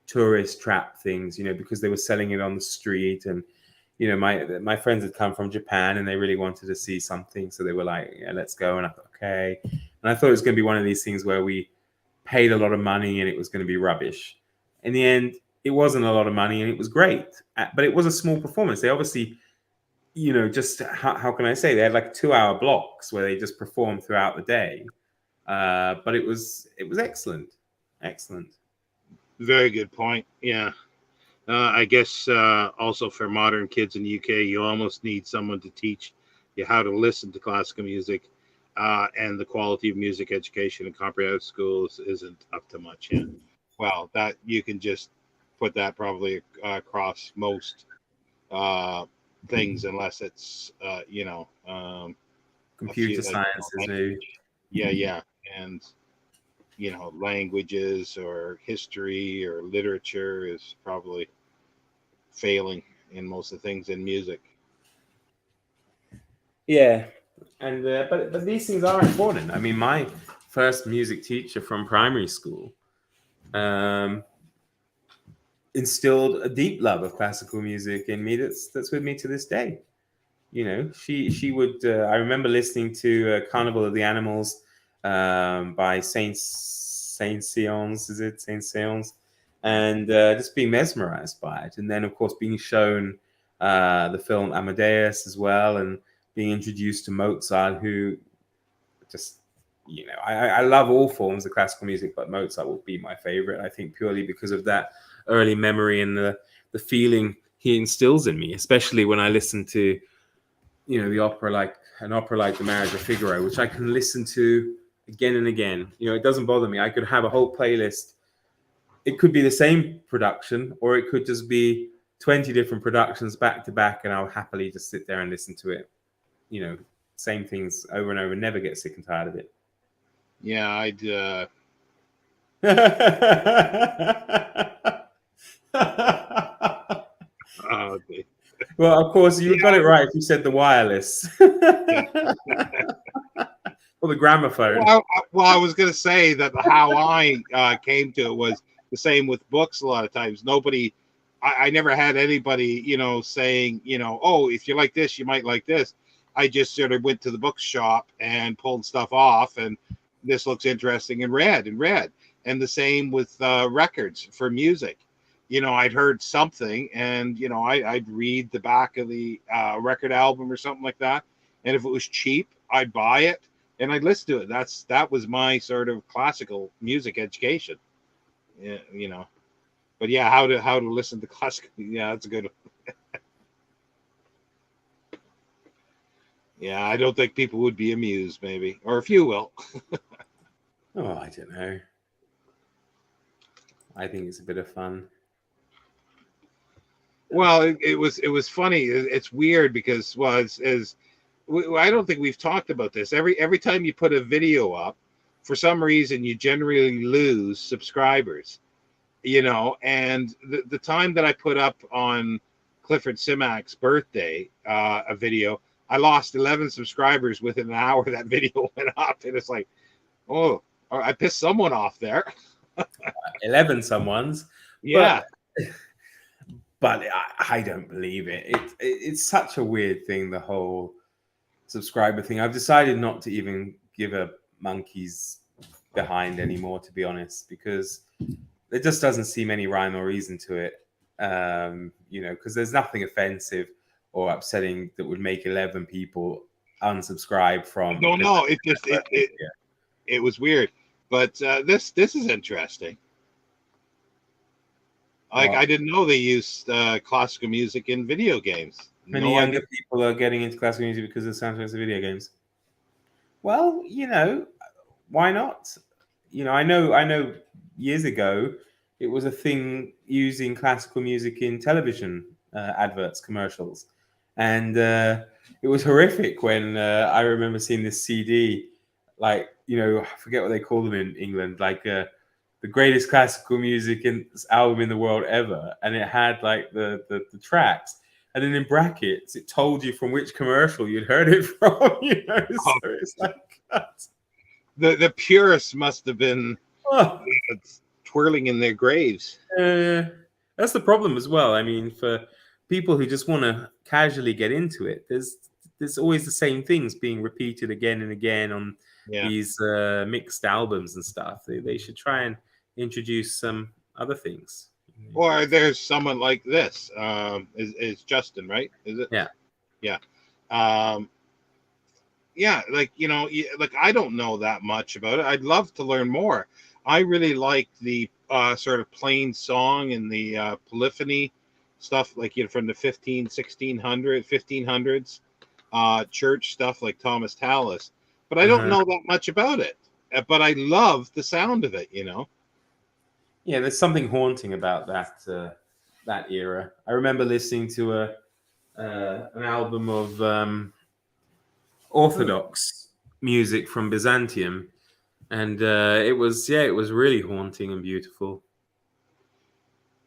tourist trap things, because they were selling it on the street, and my friends had come from Japan and they really wanted to see something, so they were like, yeah, let's go. And I thought, okay. And I thought it was going to be one of these things where we paid a lot of money and it was going to be rubbish. In the end, it wasn't a lot of money and it was great, but it was a small performance. They obviously, just how can I say, they had like 2-hour blocks where they just performed throughout the day. But it was excellent. Very good point. Yeah. I guess also for modern kids in the UK, you almost need someone to teach you how to listen to classical music, and the quality of music education in comprehensive schools isn't up to much. Yeah. Well, that you can just put that probably across most things, unless it's computer science is new. Yeah, and languages or history or literature is probably failing in most of the things in music. Yeah, and but these things are important. I mean, my first music teacher from primary school instilled a deep love of classical music in me. That's with me to this day. She would. I remember listening to Carnival of the Animals by Saint Saëns. Is it Saint Saëns? And just being mesmerized by it, and then of course being shown the film Amadeus as well, and being introduced to Mozart, who just I love all forms of classical music, but Mozart would be my favorite. I think purely because of that early memory and the feeling he instills in me, especially when I listen to the opera, like an opera like The Marriage of Figaro, which I can listen to again and again. It doesn't bother me. I could have a whole playlist. It could be the same production, or it could just be 20 different productions back to back, and I'll happily just sit there and listen to it. You know, same things over and over, never get sick and tired of it. Yeah, I'd. Okay. Well, of course, you got it right if you said the wireless. Yeah. Or the gramophone. Well, I was going to say that how I came to it was the same with books. A lot of times, I never had anybody, saying, oh, if you like this, you might like this. I just sort of went to the bookshop and pulled stuff off, and this looks interesting, and read. And the same with records for music. I'd heard something, and I'd read the back of the record album or something like that, and if it was cheap, I'd buy it and I'd listen to it. That was my sort of classical music education. Yeah. But yeah, how to listen to classical? Yeah, that's a good one. Yeah, I don't think people would be amused, maybe, or a few will. Oh, I don't know. I think it's a bit of fun. Well, it was funny. It's weird because, well, I don't think we've talked about this. Every time you put a video up, for some reason you generally lose subscribers. And the time that I put up on Clifford Simak's birthday a video, I lost 11 subscribers within an hour that video went up, and it's like, oh, I pissed someone off there. 11 someone's. Yeah. But I don't believe it. It's such a weird thing, the whole subscriber thing. I've decided not to even give a monkey's behind anymore, to be honest, because there just doesn't seem any rhyme or reason to it. Because there's nothing offensive or upsetting that would make 11 people unsubscribe from. No, it was weird. But this is interesting. I didn't know they used classical music in video games. Many younger people are getting into classical music because of the soundtracks of video games. Well, why not? I know years ago it was a thing using classical music in television adverts, commercials. And it was horrific when I remember seeing this CD, I forget what they call them in England, the greatest classical music album in the world ever. And it had the tracks. And then in brackets, it told you from which commercial you'd heard it from. So it's the purists must have been twirling in their graves. That's the problem as well. I mean, for people who just want to casually get into it, there's always the same things being repeated again and again on these mixed albums and stuff. They should try and introduce some other things. Or there's someone like this. Is Justin, right? Is it? Yeah. I don't know that much about it. I'd love to learn more. I really like the sort of plain song and the polyphony stuff, from the 1500s church stuff, like Thomas Tallis. But I don't know that much about it. But I love the sound of it. Yeah, there's something haunting about that era. I remember listening to an album of Orthodox music from Byzantium, and it was really haunting and beautiful.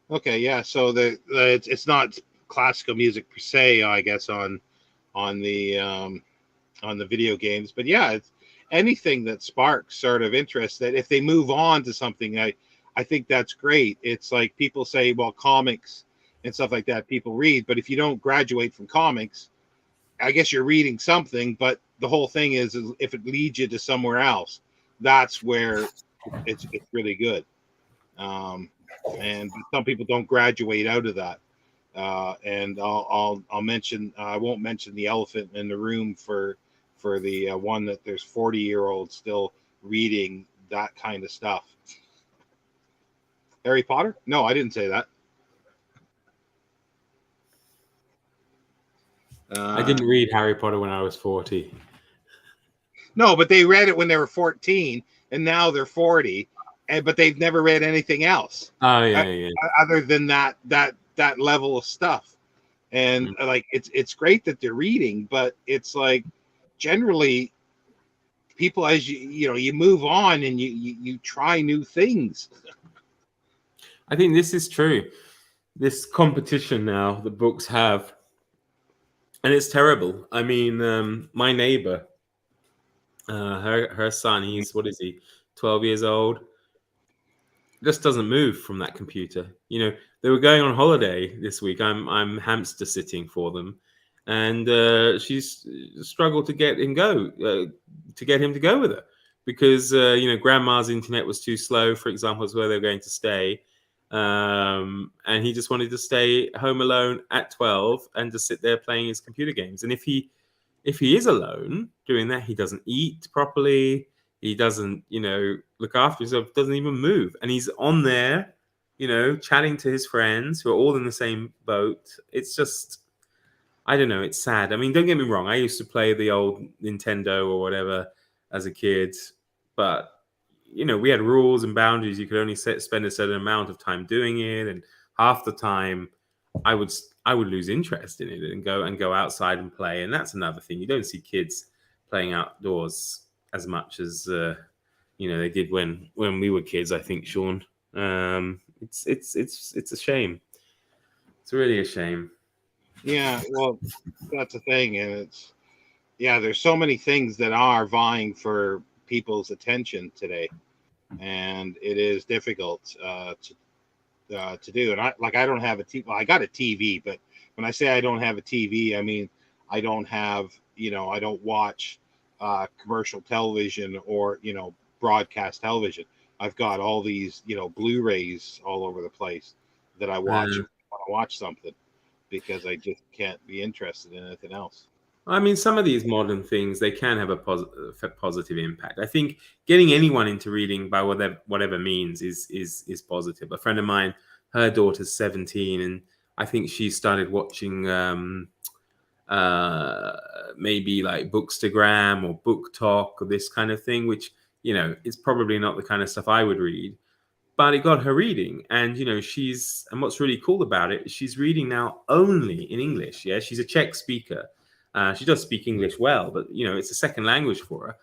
Okay, yeah. So it's not classical music per se, I guess, on the video games, but yeah, it's anything that sparks sort of interest. That if they move on to something, I think that's great. It's like people say, well, comics and stuff like that, people read, but if you don't graduate from comics, I guess you're reading something, but the whole thing is if it leads you to somewhere else, that's where it's really good. And some people don't graduate out of that. And I'll mention, I won't mention the elephant in the room for the one that there's 40-year-olds still reading that kind of stuff. Harry Potter? No, I didn't say that. I didn't read Harry Potter when I was 40. No, but they read it when they were 14, and now they're 40, but they've never read anything else. Oh, yeah. Other than that that level of stuff. And like it's great that they're reading, but it's like generally people, as you move on and you try new things. I think this is true. This competition now that books have, and it's terrible. I mean, my neighbor, her son, what is he, 12 years old, just doesn't move from that computer. They were going on holiday this week. I'm hamster sitting for them, and she's struggled to get him to go with her because grandma's internet was too slow, for example, is where they're going to stay. And he just wanted to stay home alone at 12 and just sit there playing his computer games. And if he is alone doing that, he doesn't eat properly. He doesn't, look after himself, doesn't even move. And he's on there, chatting to his friends who are all in the same boat. It's just, I don't know, it's sad. I mean, don't get me wrong. I used to play the old Nintendo or whatever as a kid, but we had rules and boundaries. You could only spend a certain amount of time doing it, and half the time, I would lose interest in it and go outside and play. And that's another thing. You don't see kids playing outdoors as much as they did when we were kids. I think, Sean. It's a shame. It's really a shame. Yeah, well, that's the thing, and there's so many things that are vying for people's attention today, and it is difficult to do. And I don't have a TV. Well, I got a TV, but when I say I don't have a TV, I mean I don't have I don't watch commercial television or broadcast television. I've got all these Blu-rays all over the place that I watch when I watch something, because I just can't be interested in anything else. I mean, some of these modern things, they can have a positive impact. I think getting anyone into reading by whatever means is positive. A friend of mine, her daughter's 17, and I think she started watching maybe like Bookstagram or Book Talk or this kind of thing, which, is probably not the kind of stuff I would read. But it got her reading, and and what's really cool about it, she's reading now only in English. Yeah, she's a Czech speaker. She does speak English well, but it's a second language for her.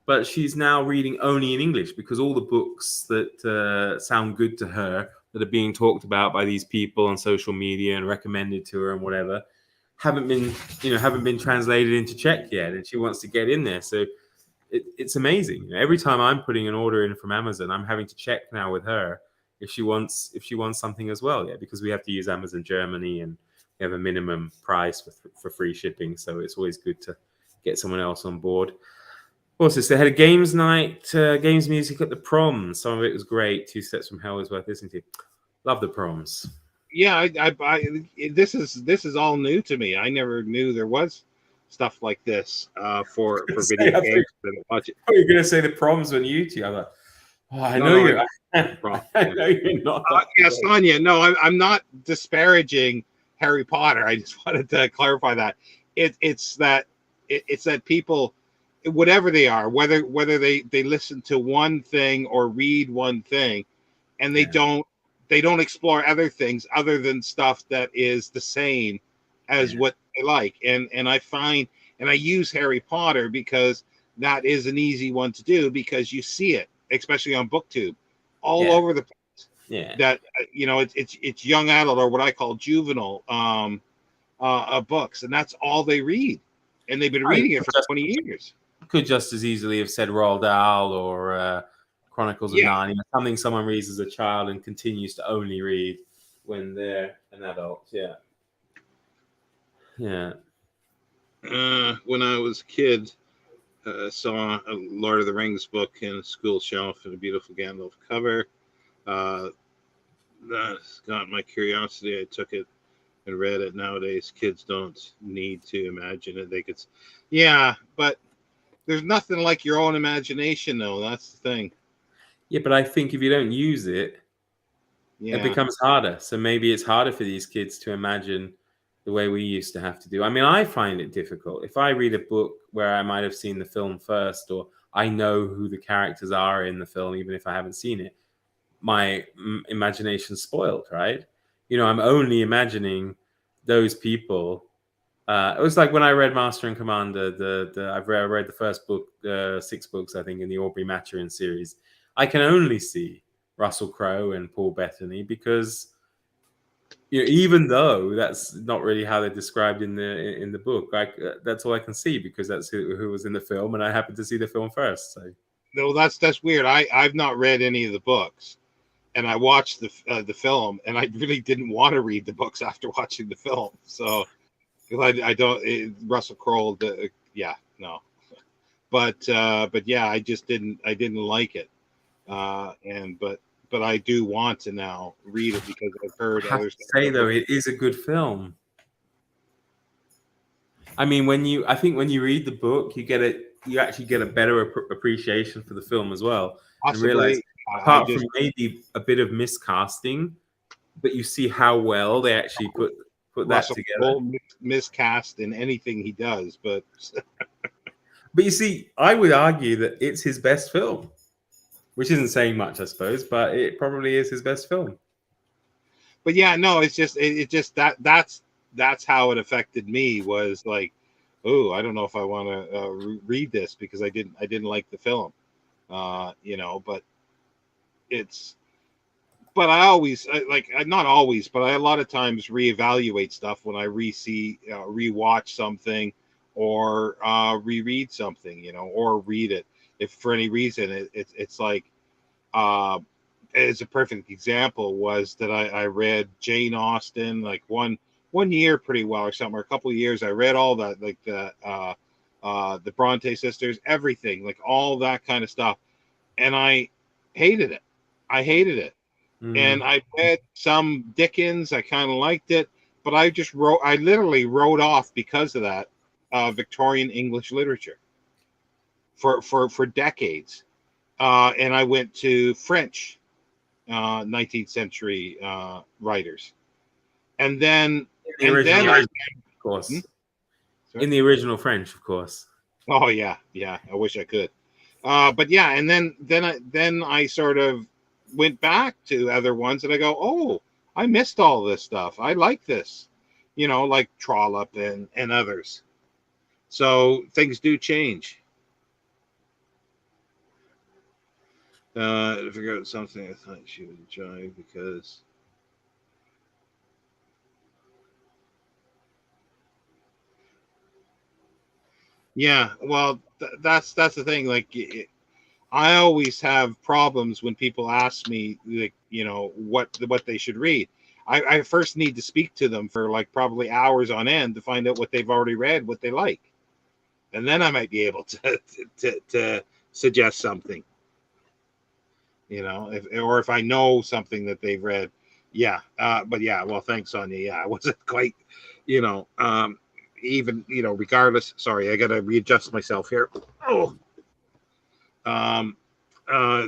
But she's now reading only in English because all the books that sound good to her, that are being talked about by these people on social media and recommended to her and whatever, haven't been translated into Czech yet, and she wants to get in there. So it's amazing. Every time I'm putting an order in from Amazon, I'm having to check now with her if she wants something as well. Yeah, because we have to use Amazon Germany, and we have a minimum price for free shipping. So it's always good to get someone else on board. Also, they had a games night, games music at the proms. Some of it was great. 2 Steps from Hell is worth listening to. Love the proms. Yeah, this is all new to me. I never knew there was stuff like this for video games. Watch it. Oh, you're going to say the proms on YouTube? I'm like, I know you. I know you're not. Yeah, Sonia. No, I'm not disparaging Harry Potter. I just wanted to clarify that it's that people, whatever they are, whether they listen to one thing or read one thing, and they don't explore other things other than stuff that is the same as what they like. And I find, and I use Harry Potter because that is an easy one to do, because you see it, especially on BookTube, all over the place. Yeah. That it's young adult, or what I call juvenile books, and that's all they read, and they've been reading it for 20 years. Could just as easily have said Roald Dahl or Chronicles of Narnia, something someone reads as a child and continues to only read when they're an adult. Yeah. When I was a kid, saw a Lord of the Rings book in a school shelf and a beautiful Gandalf cover. That got my curiosity. I took it and read it. Nowadays, kids don't need to imagine it. They could, but there's nothing like your own imagination, though. That's the thing. Yeah, but I think if you don't use it, it becomes harder. So maybe it's harder for these kids to imagine the way we used to have to do. I mean, I find it difficult. If I read a book where I might have seen the film first, or I know who the characters are in the film, even if I haven't seen it, my imagination's spoiled, right? I'm only imagining those people. It was like when I read Master and Commander. I read the first book, 6 books, I think, in the Aubrey Maturin series. I can only see Russell Crowe and Paul Bettany because even though that's not really how they're described in the book, that's all I can see because that's who was in the film, and I happened to see the film first. So No, that's weird. I've not read any of the books, and I watched the film, and I really didn't want to read the books after watching the film. So I don't Russell Crowe. Yeah, no, but yeah, I didn't like it, but I do want to now read it because I've heard I have others to say though, it is a good film. I mean, I think when you read the book, you actually get a better appreciation for the film as well, and realize, apart from maybe a bit of miscasting, but you see how well they actually put Russell that together. Miscast in anything he does, but you see, I would argue that it's his best film, which isn't saying much, I suppose, but it probably is his best film. But yeah, no, it's just that's how it affected me. Was like, oh, I don't know if I want to read this because I didn't like the film, but but I always not always, but I a lot of times reevaluate stuff when I rewatch something or reread something, or read it if for any reason it's like as a perfect example was that I read Jane Austen like one year pretty well or something, or a couple of years. I read all that, like the Bronte sisters, everything, like all that kind of stuff, and I hated it. And I read some Dickens. I kind of liked it, but I literally wrote off because of that Victorian English literature for decades. And I went to French 19th century writers, and then of course, in the original French, of course. Oh yeah, I wish I could, but yeah, and then I sort of went back to other ones, and I go, oh, I missed all this stuff. I like this, like Trollope and others. So things do change. To figure out something I thought she would enjoy because yeah, well, that's the thing. Like, I always have problems when people ask me, like, what they should read. I first need to speak to them for like probably hours on end to find out what they've already read, what they like, and then I might be able to suggest something. If I know something that they've read, yeah. But yeah, well, thanks, Sonia. Yeah, I wasn't quite, even, regardless. Sorry, I got to readjust myself here. Oh,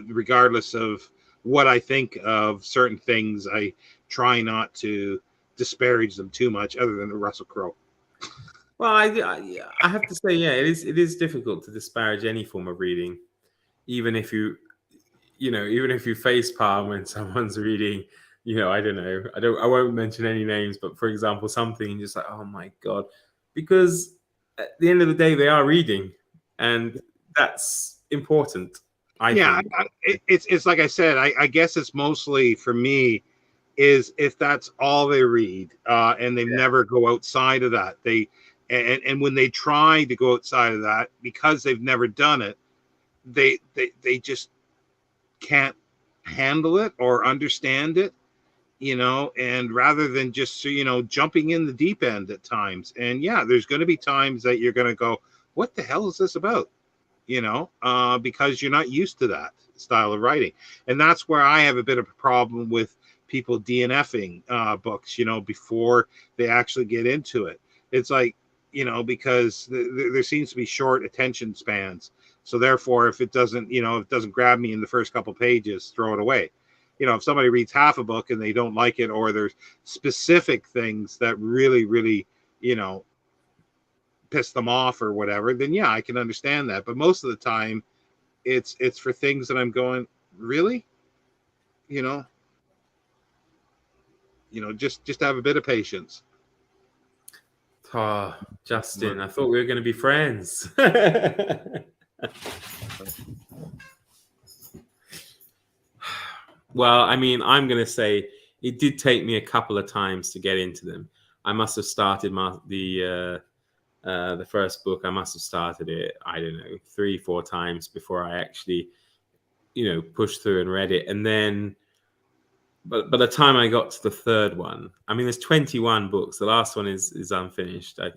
regardless of what I think of certain things, I try not to disparage them too much, other than the Russell Crowe. Well, I have to say, yeah, it is difficult to disparage any form of reading, even if you face palm when someone's reading, I don't know, I won't mention any names, but for example, something just like, oh my God, because at the end of the day, they are reading, and that's important. I think. It's like I said, I guess it's mostly for me is if that's all they read, and they never go outside of that. And when they try to go outside of that, because they've never done it, they just can't handle it or understand it, and rather than just jumping in the deep end at times. And yeah, there's going to be times that you're going to go, what the hell is this about, because you're not used to that style of writing. And that's where I have a bit of a problem with people DNFing books, before they actually get into it. It's like, because there seems to be short attention spans. So therefore, if it doesn't grab me in the first couple pages, throw it away. If somebody reads half a book and they don't like it, or there's specific things that really, really, piss them off or whatever, then yeah, I can understand that. But most of the time, it's for things that I'm going, really, just have a bit of patience. Oh, Justin, I thought we were going to be friends. Well, I mean, I'm going to say it did take me a couple of times to get into them. I must have started the first book. I must have started it, I don't know, 3-4 times before I actually, pushed through and read it. And then, but by the time I got to the third one, I mean, there's 21 books. The last one is unfinished. The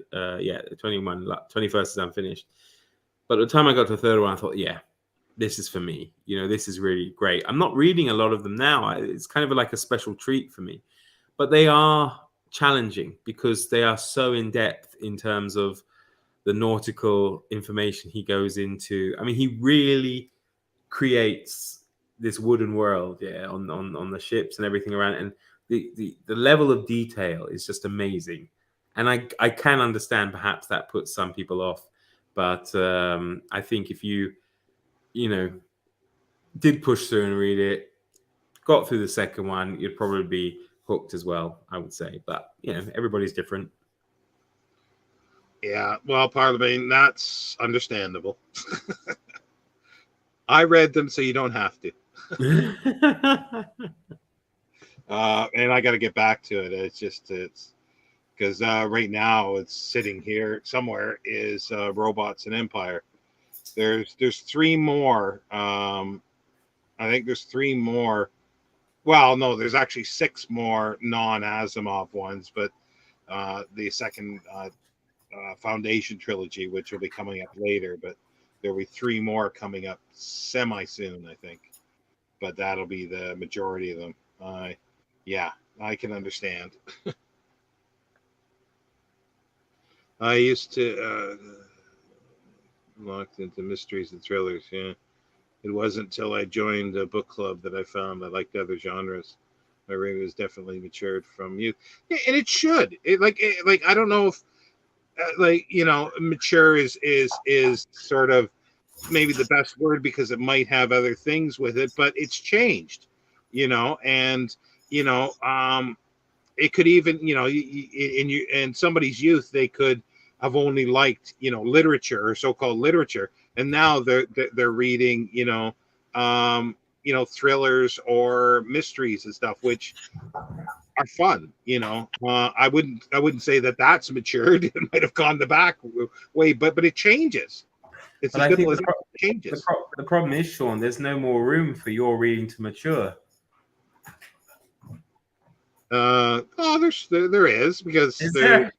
21st is unfinished. But at the time I got to the third one, I thought, yeah, this is for me. This is really great. I'm not reading a lot of them now. It's kind of like a special treat for me. But they are challenging because they are so in depth in terms of the nautical information he goes into. I mean, he really creates this wooden world, on the ships and everything around it. And the level of detail is just amazing. And I can understand perhaps that puts some people off. But I think if you did push through and read it, got through the second one, you'd probably be hooked as well, I would say. But everybody's different. Yeah, well, Parliament, that's understandable. I read them, so you don't have to. And I got to get back to it. It's because right now it's sitting here somewhere is Robots and Empire. There's 3 more. I think there's 3 more. Well, no, there's actually 6 more non-Asimov ones, but the second Foundation trilogy, which will be coming up later, but there'll be 3 more coming up semi-soon, I think. But that'll be the majority of them. Yeah, I can understand. I used to locked into mysteries and thrillers, yeah. It wasn't until I joined a book club that I found I liked other genres. My reading has definitely matured from youth. Yeah, and it should. Like I don't know if mature is sort of maybe the best word because it might have other things with it, but it's changed, and it could even in somebody's youth they could have only liked literature or so-called literature, and now they're reading thrillers or mysteries and stuff, which are fun. I wouldn't say that that's matured. It might have gone the back way, but it changes. It's but as I think simple as it changes. the problem is, Sean, there's no more room for your reading to mature. There is, because Is there?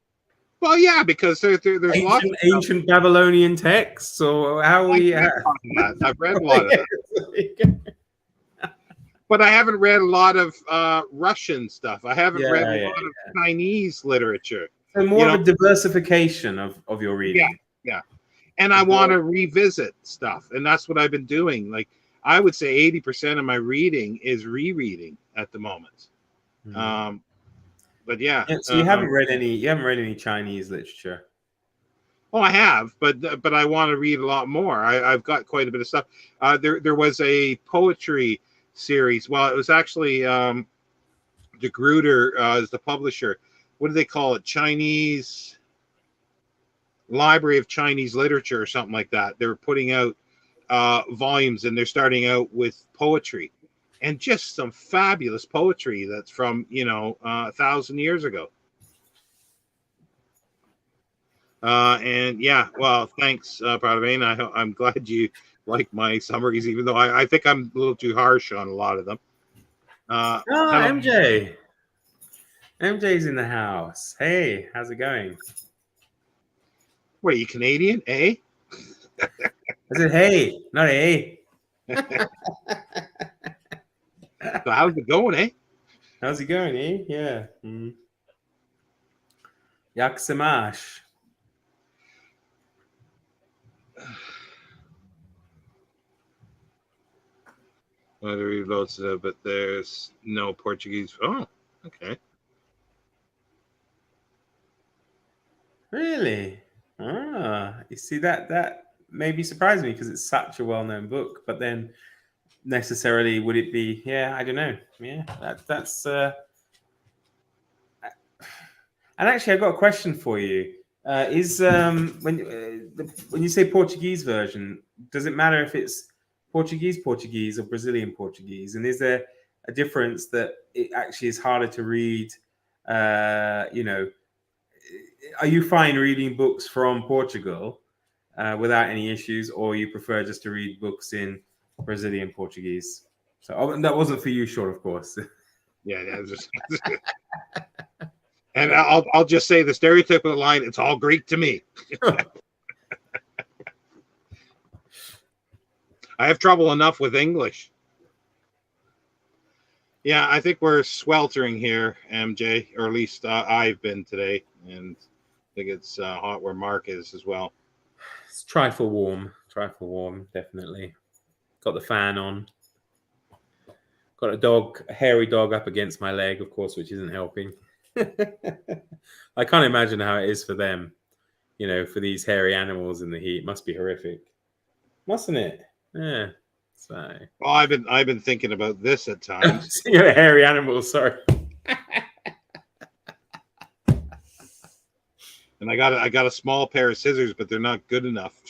Well, yeah, because there's lots of ancient Babylonian texts, or how we. I've read a lot of that. But I haven't read a lot of Russian stuff. I haven't read a lot of Chinese literature. So more of a diversification of your reading. Yeah. And I want to revisit stuff. And that's what I've been doing. Like, I would say 80% of my reading is rereading at the moment. But yeah. So you haven't read any Chinese literature? Oh, I have, but I want to read a lot more. I've got quite a bit of stuff. There was a poetry series. Well, it was actually De Gruyter is the publisher. What do they call it? Chinese Library of Chinese Literature or something like that. They're putting out volumes, and they're starting out with poetry, and just some fabulous poetry that's from 1,000 years ago. And yeah, well, thanks, Pradavane. I'm glad you like my summaries, even though I think I'm a little too harsh on a lot of them. MJ. MJ's in the house. Hey, how's it going? What, are you Canadian, eh? I said, hey, not eh. So how's it going, eh? How's it going, eh? Yeah. Jak se máš? I want to read loads of it, but there's no Portuguese. Oh, okay. Really? You see, that maybe surprised me because it's such a well-known book. But then, necessarily, would it be? Yeah, I don't know. Yeah, that's And actually, I got a question for you. When you say Portuguese version, does it matter if it's Portuguese or Brazilian Portuguese? And is there a difference that it actually is harder to read? You know, are you fine reading books from Portugal without any issues, or you prefer just to read books in Brazilian Portuguese? So that wasn't for you, sure, of course. Yeah, just, and I'll just say the stereotypical line: "It's all Greek to me." I have trouble enough with English. Yeah, I think we're sweltering here, MJ, or at least I've been today, and I think it's hot where Mark is as well. It's trifle warm, definitely. Got the fan on. Got a hairy dog up against my leg, of course, which isn't helping. I can't imagine how it is for them, you know, for these hairy animals in the heat. Must be horrific, mustn't it? Yeah. So, well, I've been thinking about this at times. Yeah, hairy animals. Sorry. And I got a small pair of scissors, but they're not good enough.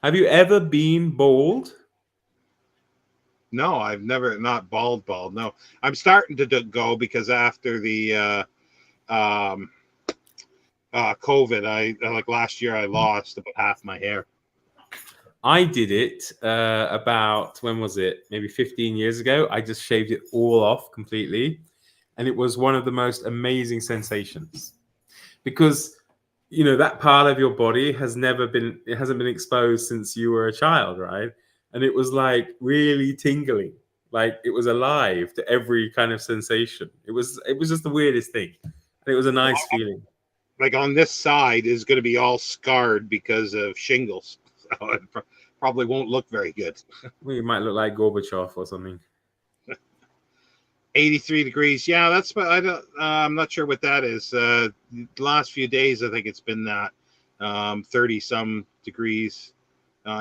Have you ever been bald? No, I've never not bald. No, I'm starting to go because after the COVID, I like last year I lost about half my hair. I did it about, when was it? Maybe 15 years ago. I just shaved it all off completely. And it was one of the most amazing sensations. Because, you know, that part of your body hasn't been exposed since you were a child, right? And it was like really tingling. Like it was alive to every kind of sensation. It was just the weirdest thing. And it was a nice feeling. Like on this side is going to be all scarred because of shingles. So it probably won't look very good. Well, you might look like Gorbachev or something. 83 degrees. Yeah, that's what I'm not sure what that is. The last few days, I think it's been that 30 some degrees.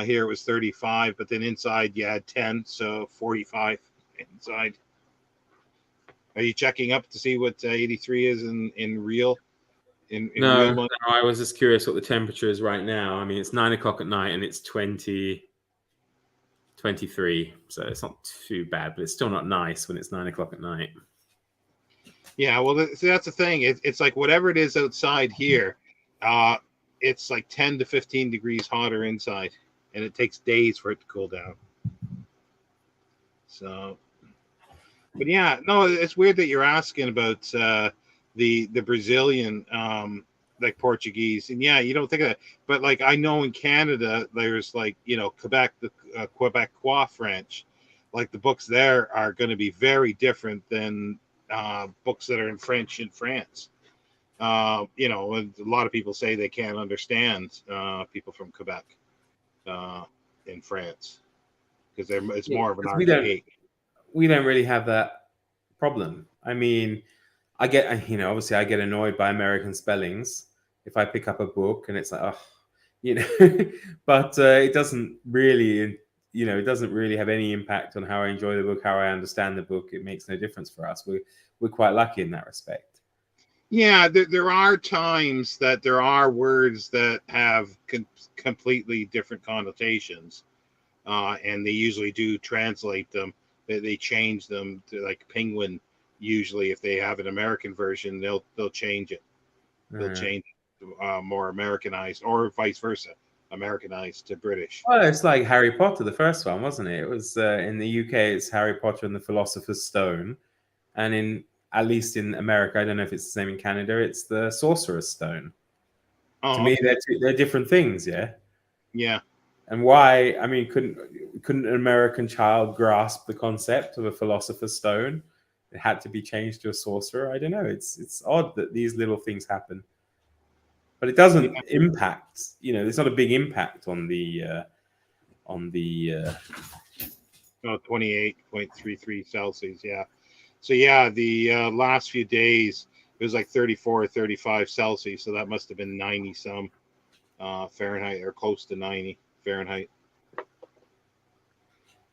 Here it was 35, but then inside you had 10, so 45 inside. Are you checking up to see what 83 is in real? No, I was just curious what the temperature is right now. I mean, it's 9 o'clock at night and it's 23. So it's not too bad, but it's still not nice when it's 9 o'clock at night. Yeah, well, that's the thing. It's like whatever it is outside here, it's like 10 to 15 degrees hotter inside, and it takes days for it to cool down. So, but yeah, no, it's weird that you're asking about the Brazilian like Portuguese, and yeah, you don't think of that, but like I know in Canada there's like, you know, Quebec, the Quebecois French, like the books there are going to be very different than books that are in French in France. You know, a lot of people say they can't understand people from Quebec in France because it's more of an archaic. We don't really have that problem. I mean, I get, obviously I get annoyed by American spellings if I pick up a book and it's like, oh, you know, but it doesn't really, it doesn't really have any impact on how I enjoy the book, how I understand the book. It makes no difference for us. We're quite lucky in that respect. Yeah, there are times that there are words that have completely different connotations, and they usually do translate them. They change them to like penguin. Usually, if they have an American version, they'll change it. They'll change it, more Americanized, or vice versa, Americanized to British. Well, it's like Harry Potter, the first one, wasn't it? It was in the UK, it's Harry Potter and the Philosopher's Stone, and at least in America, I don't know if it's the same in Canada, it's the Sorcerer's Stone. To me, they're different things, yeah. Yeah. And why? I mean, couldn't an American child grasp the concept of a Philosopher's Stone? It had to be changed to a sorcerer. I don't know. It's odd that these little things happen, but it doesn't impact. There's not a big impact on the 28.33 Celsius. Yeah. So yeah, the last few days it was like 34 or 35 Celsius. So that must have been 90 some Fahrenheit, or close to 90 Fahrenheit.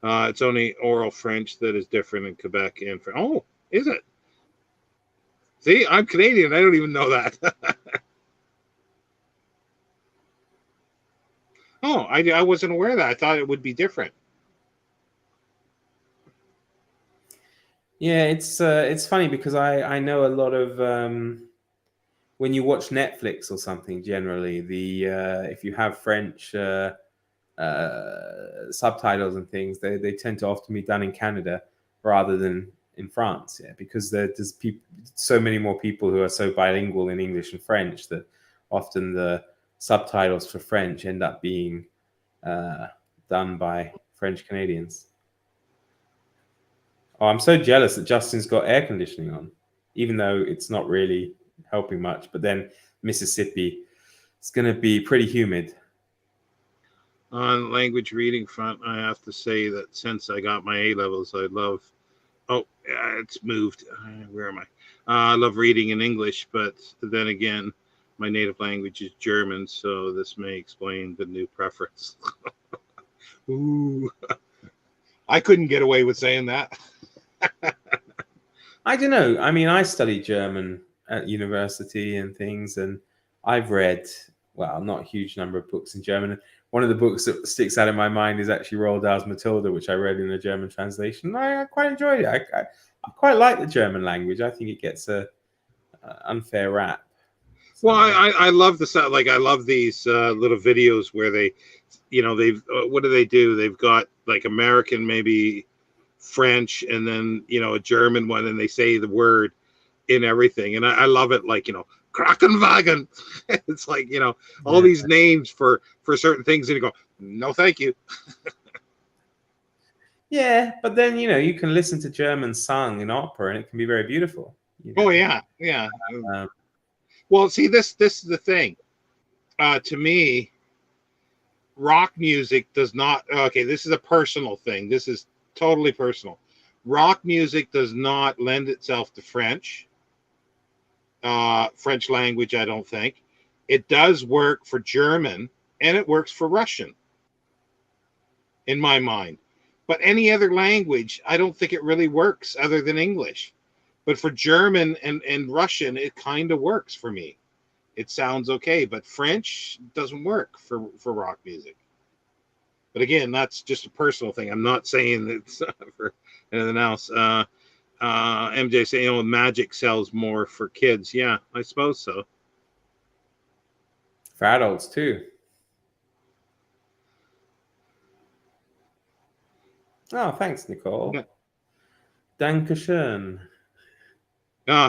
It's only oral French that is different in Quebec and France. Oh, is it? See, I'm Canadian. I don't even know that. Oh, I wasn't aware of that. I thought it would be different. Yeah, it's funny because I know a lot of when you watch Netflix or something. Generally, the if you have French subtitles and things, they tend to often be done in Canada rather than in France. Yeah, because there's so many more people who are so bilingual in English and French that often the subtitles for French end up being done by French Canadians. Oh, I'm so jealous that Justin's got air conditioning on, even though it's not really helping much. But then Mississippi, it's going to be pretty humid. On language reading front, I have to say that since I got my A levels, I love. Oh, yeah, it's moved. Where am I? I love reading in English, but then again, my native language is German, so this may explain the new preference. Ooh, I couldn't get away with saying that. I don't know. I mean, I studied German at university and things, and I've read, well, not a huge number of books in German. One of the books that sticks out in my mind is actually Roald Dahl's Matilda, which I read in a German translation. I quite enjoyed it. I quite like the German language. I think it gets a unfair rap. So, well, I love the like I love these little videos where they, they've what do they do? They've got like American, maybe French, and then a German one, and they say the word in everything, and I love it. Like Krakenwagen. It's like all these names for certain things, and you go, no, thank you. Yeah, but then you can listen to German sung in opera, and it can be very beautiful. Oh yeah. Well, see, this is the thing. To me, rock music does not. Okay, this is a personal thing. This is totally personal. Rock music does not lend itself to French. French language, I don't think. It does work for German, and it works for Russian, in my mind. But any other language, I don't think it really works other than English. But for German and Russian, it kind of works for me. It sounds okay, but French doesn't work for rock music. But again, that's just a personal thing. I'm not saying it's for anything else. MJ saying, magic sells more for kids. Yeah, I suppose so. For adults too. Oh, thanks, Nicole. Yeah. Dankeschön.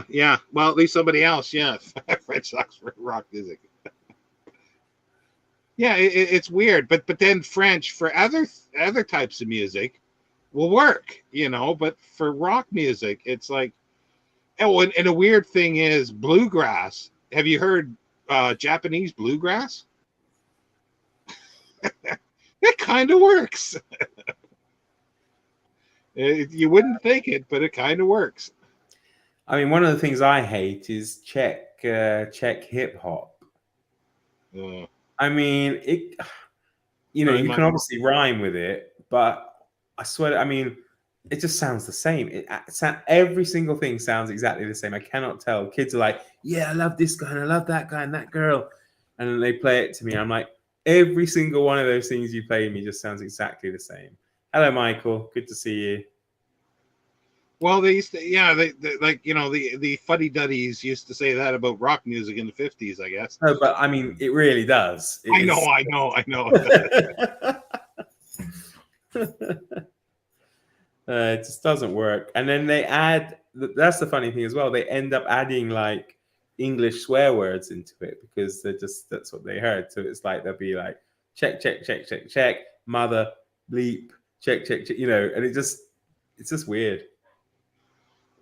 Yeah. Well, at least somebody else. Yeah, French sucks for rock music. Yeah, it's weird, but then French for other types of music will work, But for rock music, it's like, and a weird thing is bluegrass. Have you heard Japanese bluegrass? It kind of works. You wouldn't think it, but it kind of works. I mean, one of the things I hate is Czech hip hop. I mean, you can obviously rhyme with it, but I swear, I mean, it just sounds the same. Every single thing sounds exactly the same. I cannot tell. Kids are like, yeah, I love this guy and I love that guy and that girl. And then they play it to me. I'm like, every single one of those things you play me just sounds exactly the same. Hello, Michael. Good to see you. Well, they used to, they like, the fuddy-duddies used to say that about rock music in the 50s, I guess. No, but I mean, it really does. I know. It just doesn't work. And then they add, that's the funny thing as well, they end up adding like English swear words into it because that's what they heard. So it's like, they'll be like, check, mother, bleep, check, and it's just weird.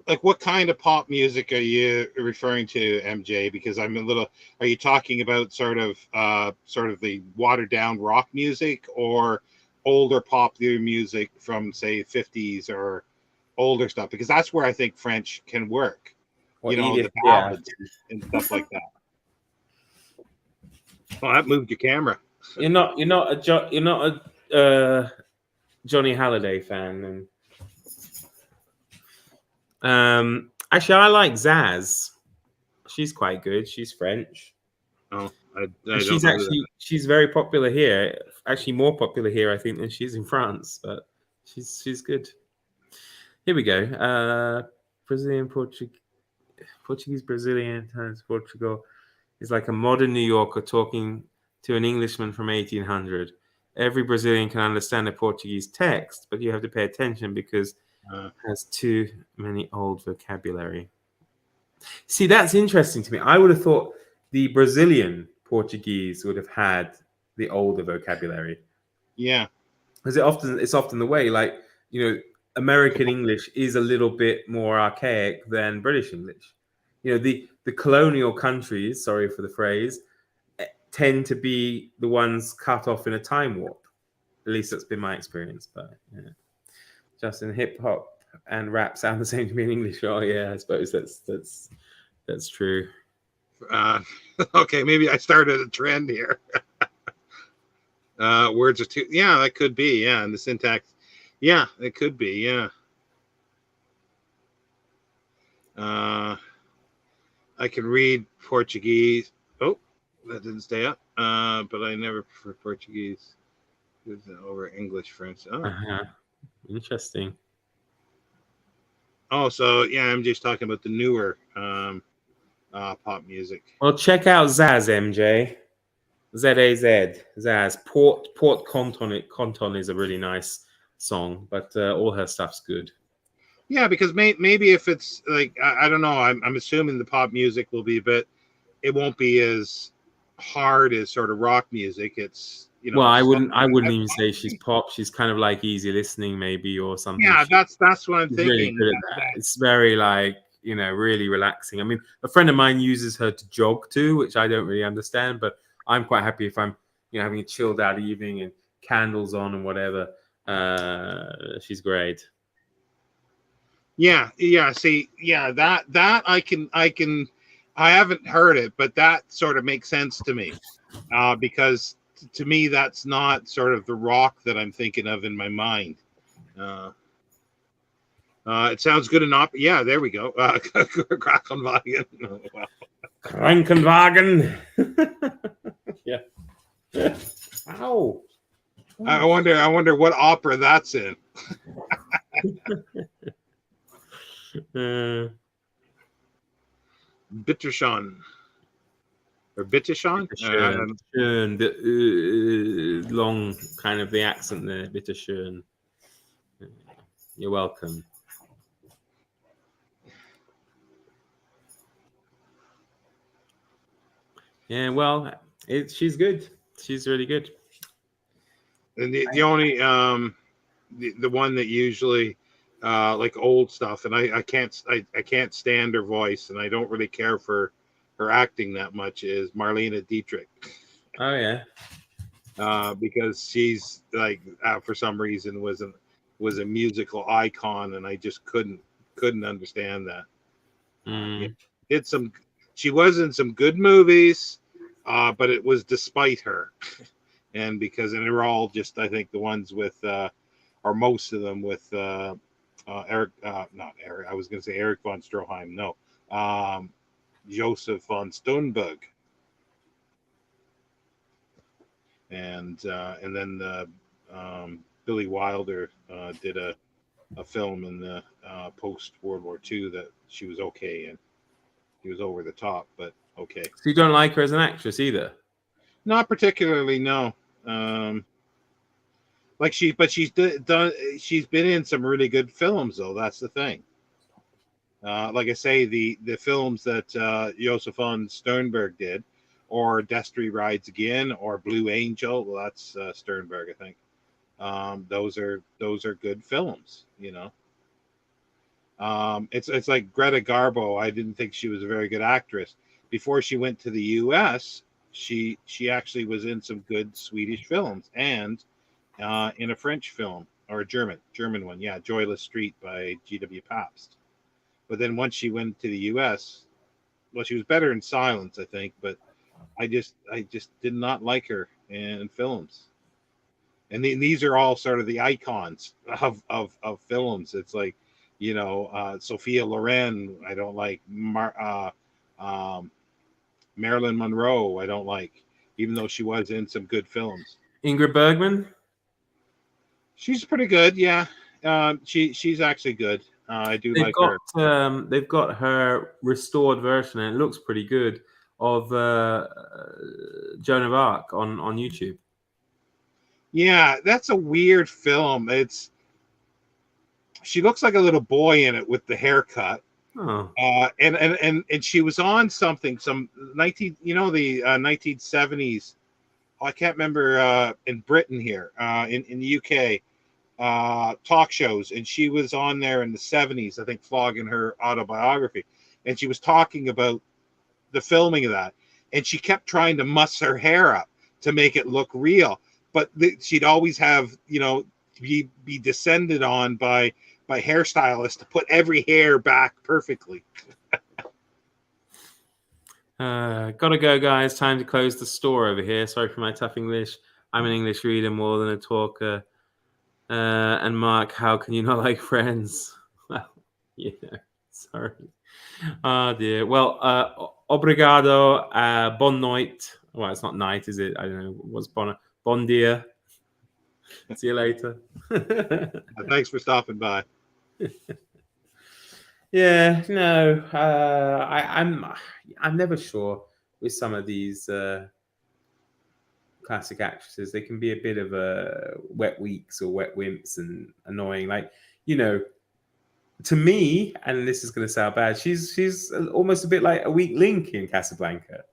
Like, what kind of pop music are you referring to, MJ? Because I'm a little. Are you talking about sort of the watered down rock music, or older popular music from, say, 50s or older stuff? Because that's where I think French can work. Well, the ballads and stuff like that. Oh, that moved your camera. You're not a Johnny Halliday fan, and actually, I like Zaz. She's quite good. She's French. Oh, I And don't know who that is. she's very popular here. Actually, more popular here, I think, than she is in France. But she's good. Here we go. Brazilian Portuguese Brazilian times Portugal is like a modern New Yorker talking to an Englishman from 1800. Every Brazilian can understand a Portuguese text, but you have to pay attention because it has too many old vocabulary. See, that's interesting to me. I would have thought the Brazilian Portuguese would have had the older vocabulary. Yeah. Because it's often the way, like, American English is a little bit more archaic than British English. The colonial countries, sorry for the phrase, tend to be the ones cut off in a time warp. At least that's been my experience. But yeah. Justin, hip hop and rap sound the same to me in English. Oh yeah, I suppose that's true. Okay, maybe I started a trend here. Words are too. Yeah, that could be. Yeah, and the syntax. Yeah, it could be. Yeah. I can read Portuguese. Oh, that didn't stay up. But I never prefer Portuguese over English, French. Oh. Interesting. Oh, so yeah, I'm just talking about the newer pop music. Well, check out Zaz, MJ. Z-A-Z. Zaz. Port Conton is a really nice song, but all her stuff's good. Yeah, because maybe if it's like I don't know, I'm assuming the pop music will be a bit. It won't be as hard as sort of rock music. It's Well, I wouldn't even say she's pop. She's kind of like easy listening, maybe, or something. Yeah, that's what I'm thinking. Really good at that. It's very really relaxing. I mean, a friend of mine uses her to jog too, which I don't really understand, but I'm quite happy if I'm having a chilled out evening and candles on and whatever. She's great. Yeah. See, yeah, that I haven't heard it, but that sort of makes sense to me, because to me that's not sort of the rock that I'm thinking of in my mind. It sounds good enough. Yeah, there we go. Krankenwagen. Krankenwagen. Yeah. Ow. I wonder what opera that's in. Bittershawn. Or Bittershawn? Schön. The long kind of the accent there. Bitteschön. You're welcome. Yeah, well, she's good. She's really good. And the only the one that usually like old stuff, and I can't stand her voice, and I don't really care for her acting that much, is Marlena Dietrich. Oh yeah. Because she's like for some reason was a musical icon, and I just couldn't understand that. She was in some good movies, but it was despite her. And because they're all just, I think the ones with or most of them with Eric, not Eric, I was going to say Eric von Stroheim, no, Joseph von Sternberg, and then Billy Wilder did a film in the post World War II that she was okay in. He was over the top, but okay. So you don't like her as an actress either? Not particularly, no. She's been in some really good films, though. That's the thing. Like I say, the films that Joseph von Sternberg did, or Destry Rides Again, or Blue Angel. Well, that's Sternberg, I think. Those are good films, It's like Greta Garbo. I didn't think she was a very good actress. Before she went to the U.S., she actually was in some good Swedish films, and in a French film, or a German one. Yeah, Joyless Street by G.W. Pabst. But then once she went to the U.S., well, she was better in silence, I think. But I just did not like her in films. And these are all sort of the icons of films. It's like, Sophia Loren, I don't like. Marilyn Monroe, I don't like, even though she was in some good films. Ingrid Bergman. She's pretty good, yeah. She's actually good. I do They've like her. got her restored version, and it looks pretty good, of Joan of Arc on YouTube. Yeah, that's a weird film. She looks like a little boy in it with the haircut. Oh, And she was on something, some 19, the 1970s. Oh, I can't remember, in Britain here, in the UK, talk shows, and she was on there in the 70s, I think, flogging her autobiography, and she was talking about the filming of that, and she kept trying to muss her hair up to make it look real, but she'd always have, be descended on by hairstylists to put every hair back perfectly. gotta go, guys. Time to close the store over here. Sorry for my tough English. I'm an English reader more than a talker. And Mark, how can you not like Friends? Well, sorry. Oh dear. Well, obrigado. Bon noite. Well, it's not night, is it? I don't know. What's bon dia? See you later. Thanks for stopping by. Yeah, no, I'm never sure with some of these classic actresses. They can be a bit of a wet weeks or wet wimps and annoying. Like, to me, and this is going to sound bad, she's almost a bit like a weak link in Casablanca.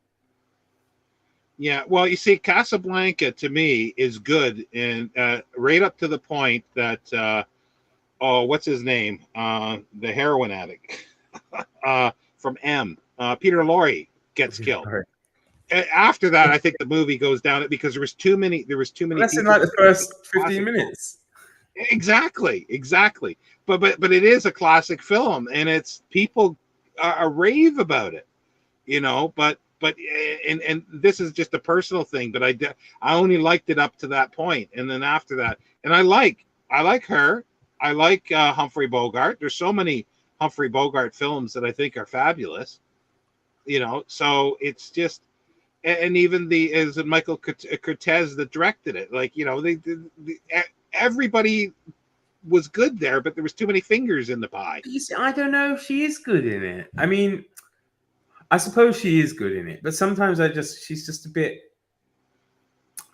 Yeah, well, you see, Casablanca to me is good, and right up to the point that what's his name? The heroin addict from M. Peter Lorre gets killed. Right. After that, I think the movie goes down because there was too many. That's in like the first 15 minutes. Exactly. But it is a classic film, and it's people rave about it, But and this is just a personal thing, but I only liked it up to that point, and then after that, and I like her. I like Humphrey Bogart. There's so many Humphrey Bogart films that I think are fabulous, So it's just, and even is it Michael Curtiz that directed it? Like, everybody was good there, but there was too many fingers in the pie. You see, I don't know if she is good in it. I mean, I suppose she is good in it, but sometimes she's just a bit,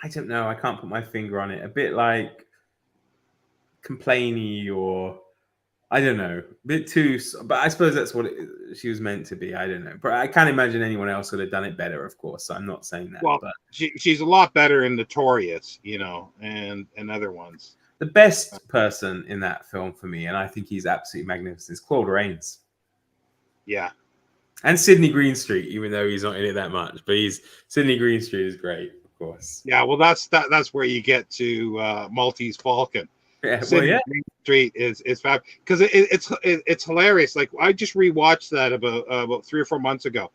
I don't know, I can't put my finger on it. A bit like complainy, or I don't know, a bit too, but I suppose that's what she was meant to be. I don't know, but I can't imagine anyone else would have done it better, of course. So I'm not saying that. Well, but she's a lot better in Notorious, and other ones. The best person in that film for me, and I think he's absolutely magnificent, is Claude Rains. Yeah. And Sidney Greenstreet, even though he's not in it that much, but Sidney Greenstreet is great, of course. Yeah, well, that's where you get to Maltese Falcon. Yeah, Sidney Greenstreet is fab, because it's hilarious. Like, I just rewatched that about 3 or 4 months ago,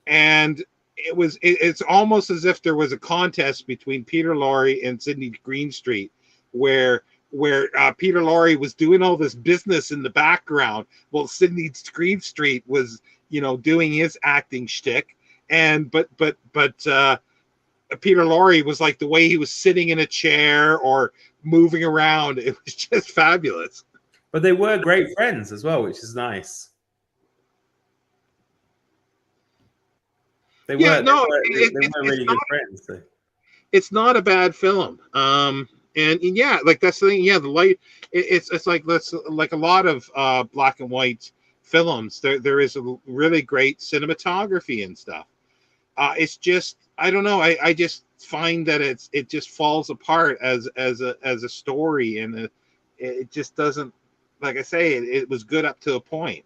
and it's almost as if there was a contest between Peter Lorre and Sidney Greenstreet, where Peter Lorre was doing all this business in the background, while Sidney Greenstreet was doing his acting shtick, but Peter Lorre was like, the way he was sitting in a chair or moving around, it was just fabulous. But they were great friends as well, which is nice. They were really good friends. So. It's not a bad film. And yeah, like that's the thing. Yeah, the light. It's like a lot of black and white films. There is a really great cinematography and stuff. It's just, I don't know. I just find that it just falls apart as a story, and it just doesn't. Like I say, it was good up to a point,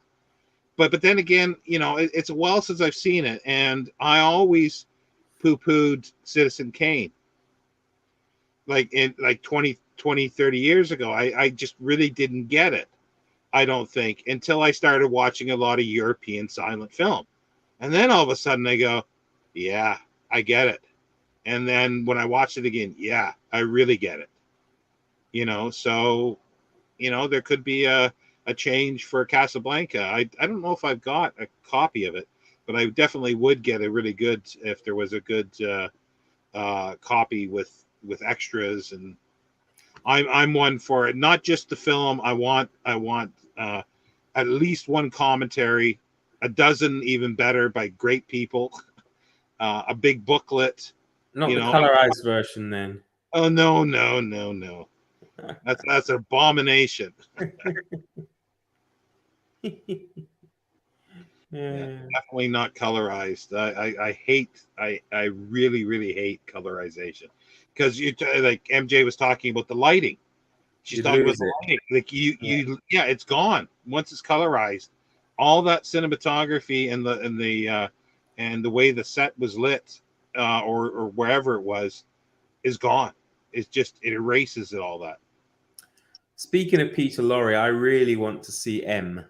but then again, it's a while since I've seen it, and I always poo-pooed Citizen Kane. Like in 20, 30 years ago, I just really didn't get it. I don't think, until I started watching a lot of European silent film, and then all of a sudden I go, yeah, I get it. And then when I watch it again, yeah, I really get it. So, there could be a change for Casablanca. I don't know if I've got a copy of it, but I definitely would get a really good, if there was a good copy with extras. And I'm one for it. Not just the film. I want at least one commentary, a dozen even better by great people, a big booklet. Not You the know. colorized version, then. Oh no. That's an abomination. Yeah, Yeah. definitely not colorized. I really hate colorization, because like MJ was talking about the lighting. She's You talking about lose the it. lighting. Like Yeah. yeah, it's gone once it's colorized. All that cinematography and the way the set was lit, or wherever it was, is gone. It's just, it erases it, all that. Speaking of Peter Lorre, I really want to see M.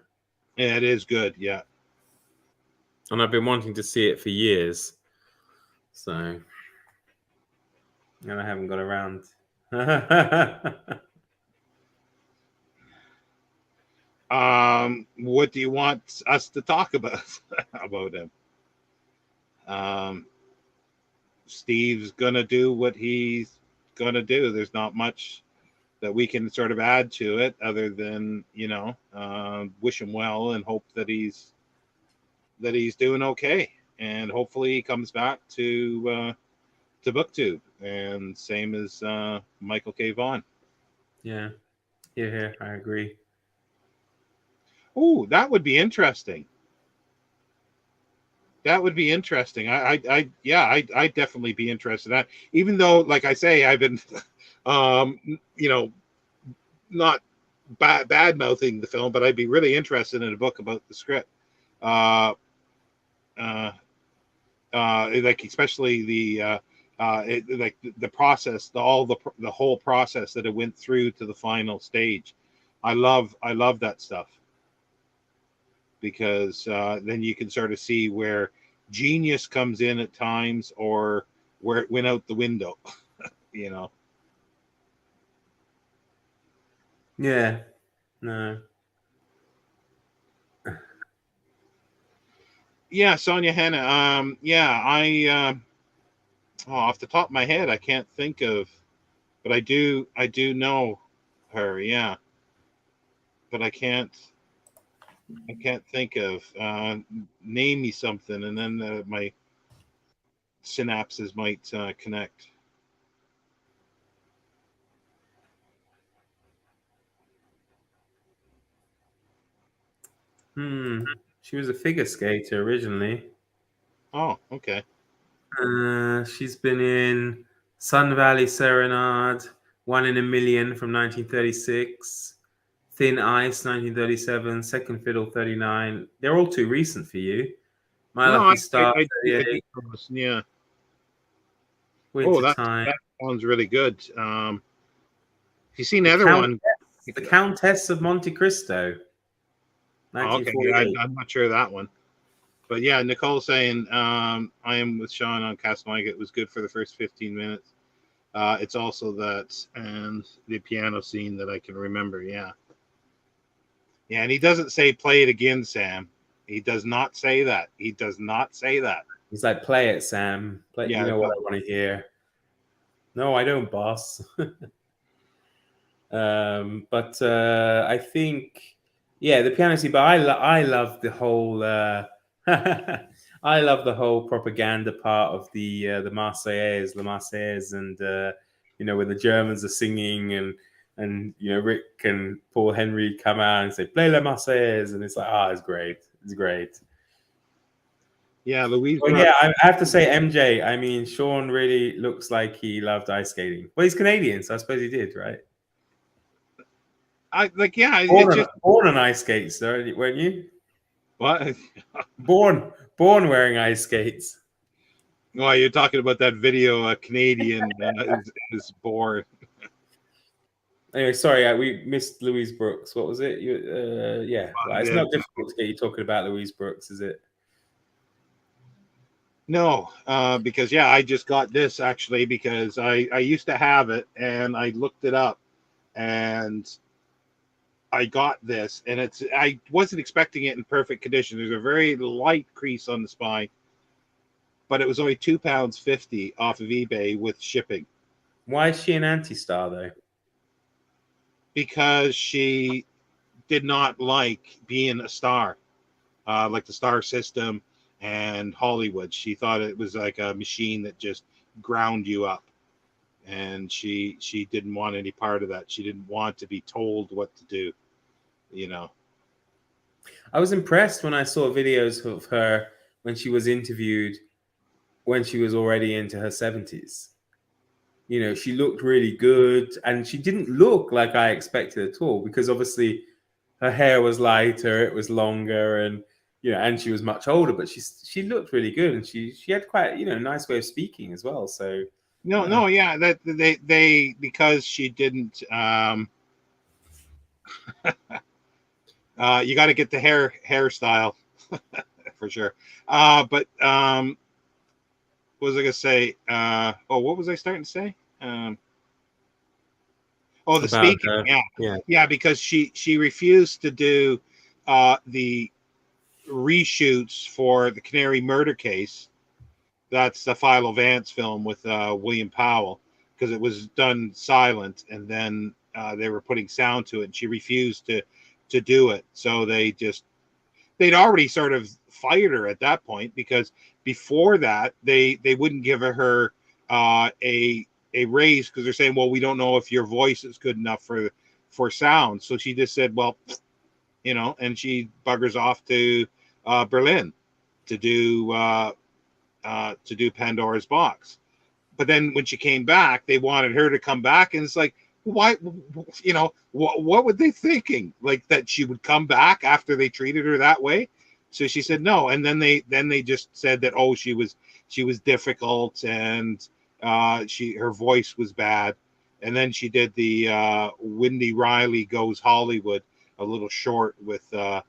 Yeah, it is good. Yeah. And I've been wanting to see it for years. So, and I haven't got around. What do you want us to talk about about him? Steve's gonna do what he's gonna do. There's not much that we can sort of add to it, other than, wish him well and hope that he's doing okay, and hopefully he comes back to BookTube, and same as Michael K. Vaughan. Yeah, I agree. Oh, that would be interesting. That would be interesting. I'd definitely be interested in that. Even though, like I say, I've been, not bad mouthing the film, but I'd be really interested in a book about the script. Uh, like especially like the process, the whole process that it went through to the final stage. I love that stuff, because then you can sort of see where genius comes in at times, or where it went out the window. Yeah, no. Yeah, Sonia Hanna. Off the top of my head, I can't think of, but I do know her. Yeah, but I can't think of. Name me something, and then my synapses might connect. She was a figure skater originally. Oh, okay. She's been in Sun Valley Serenade, One in a Million from 1936, Thin Ice 1937, Second Fiddle 39. They're all too recent for you. My No, Lucky Star I 38, did those. Yeah. Oh, Winter Time. that sounds really good. Have you seen the The other Countess, one? the Countess of Monte Cristo, Oh, okay. Yeah, 1948. I'm not sure of that one. But yeah, Nicole saying, I am with Sean on Casablanca. It was good for the first 15 minutes. It's also that and the piano scene that I can remember. Yeah. Yeah, and he doesn't say play it again, Sam. He does not say that. He does not say that. He's like, play it, Sam. Play, Yeah. you know what I want to hear. No, I don't, boss. But I think, yeah, the piano scene. But I love the whole. I love the whole propaganda part of the Marseillaise, La Marseillaise, and where the Germans are singing, and Rick and Paul Henry come out and say play La Marseillaise, and it's like, it's great, it's great. Yeah, Louise Well, Brooks. yeah, I have to say MJ. I mean, Sean really looks like he loved ice skating. Well, he's Canadian, so I suppose he did, right? Born on ice skates, though, weren't you? What? Born wearing ice skates. Well, you're talking about that video. A Canadian is born. Anyway, sorry, we missed Louise Brooks. What was it? Well, it's not difficult to get you talking about Louise Brooks, is it? No, because I just got this actually, because I used to have it and I looked it up, and I got this, and I wasn't expecting it in perfect condition. There's a very light crease on the spine, but it was only £2.50 off of eBay with shipping. Why is she an anti-star though? Because she did not like being a star, like the star system and Hollywood. She thought it was like a machine that just ground you up, and she didn't want any part of that. She didn't want to be told what to do, you know. I was impressed when I saw videos of her when she was interviewed when she was already into her 70s. You know, she looked really good, and she didn't look like I expected at all, because obviously her hair was lighter, it was longer, and and she was much older, but she looked really good, and she had quite a nice way of speaking as well. So No, yeah, that they because she didn't. You got to get the hairstyle for sure. But what was I gonna say? What was I starting to say? The about speaking. Yeah, because she refused to do the reshoots for the Canary murder case. That's the Philo Vance film with William Powell, because it was done silent, and then they were putting sound to it, and she refused to do it. So they'd already sort of fired her at that point, because before that they wouldn't give her a raise, because they're saying, well, we don't know if your voice is good enough for sound. So she just said, well, and she buggers off to Berlin to do Pandora's Box. But then when she came back, they wanted her to come back, and it's like, why? What were they thinking? Like, that she would come back after they treated her that way? So she said no, and then they just said that, oh, she was difficult, and her voice was bad. And then she did the Wendy Riley Goes Hollywood, a little short with the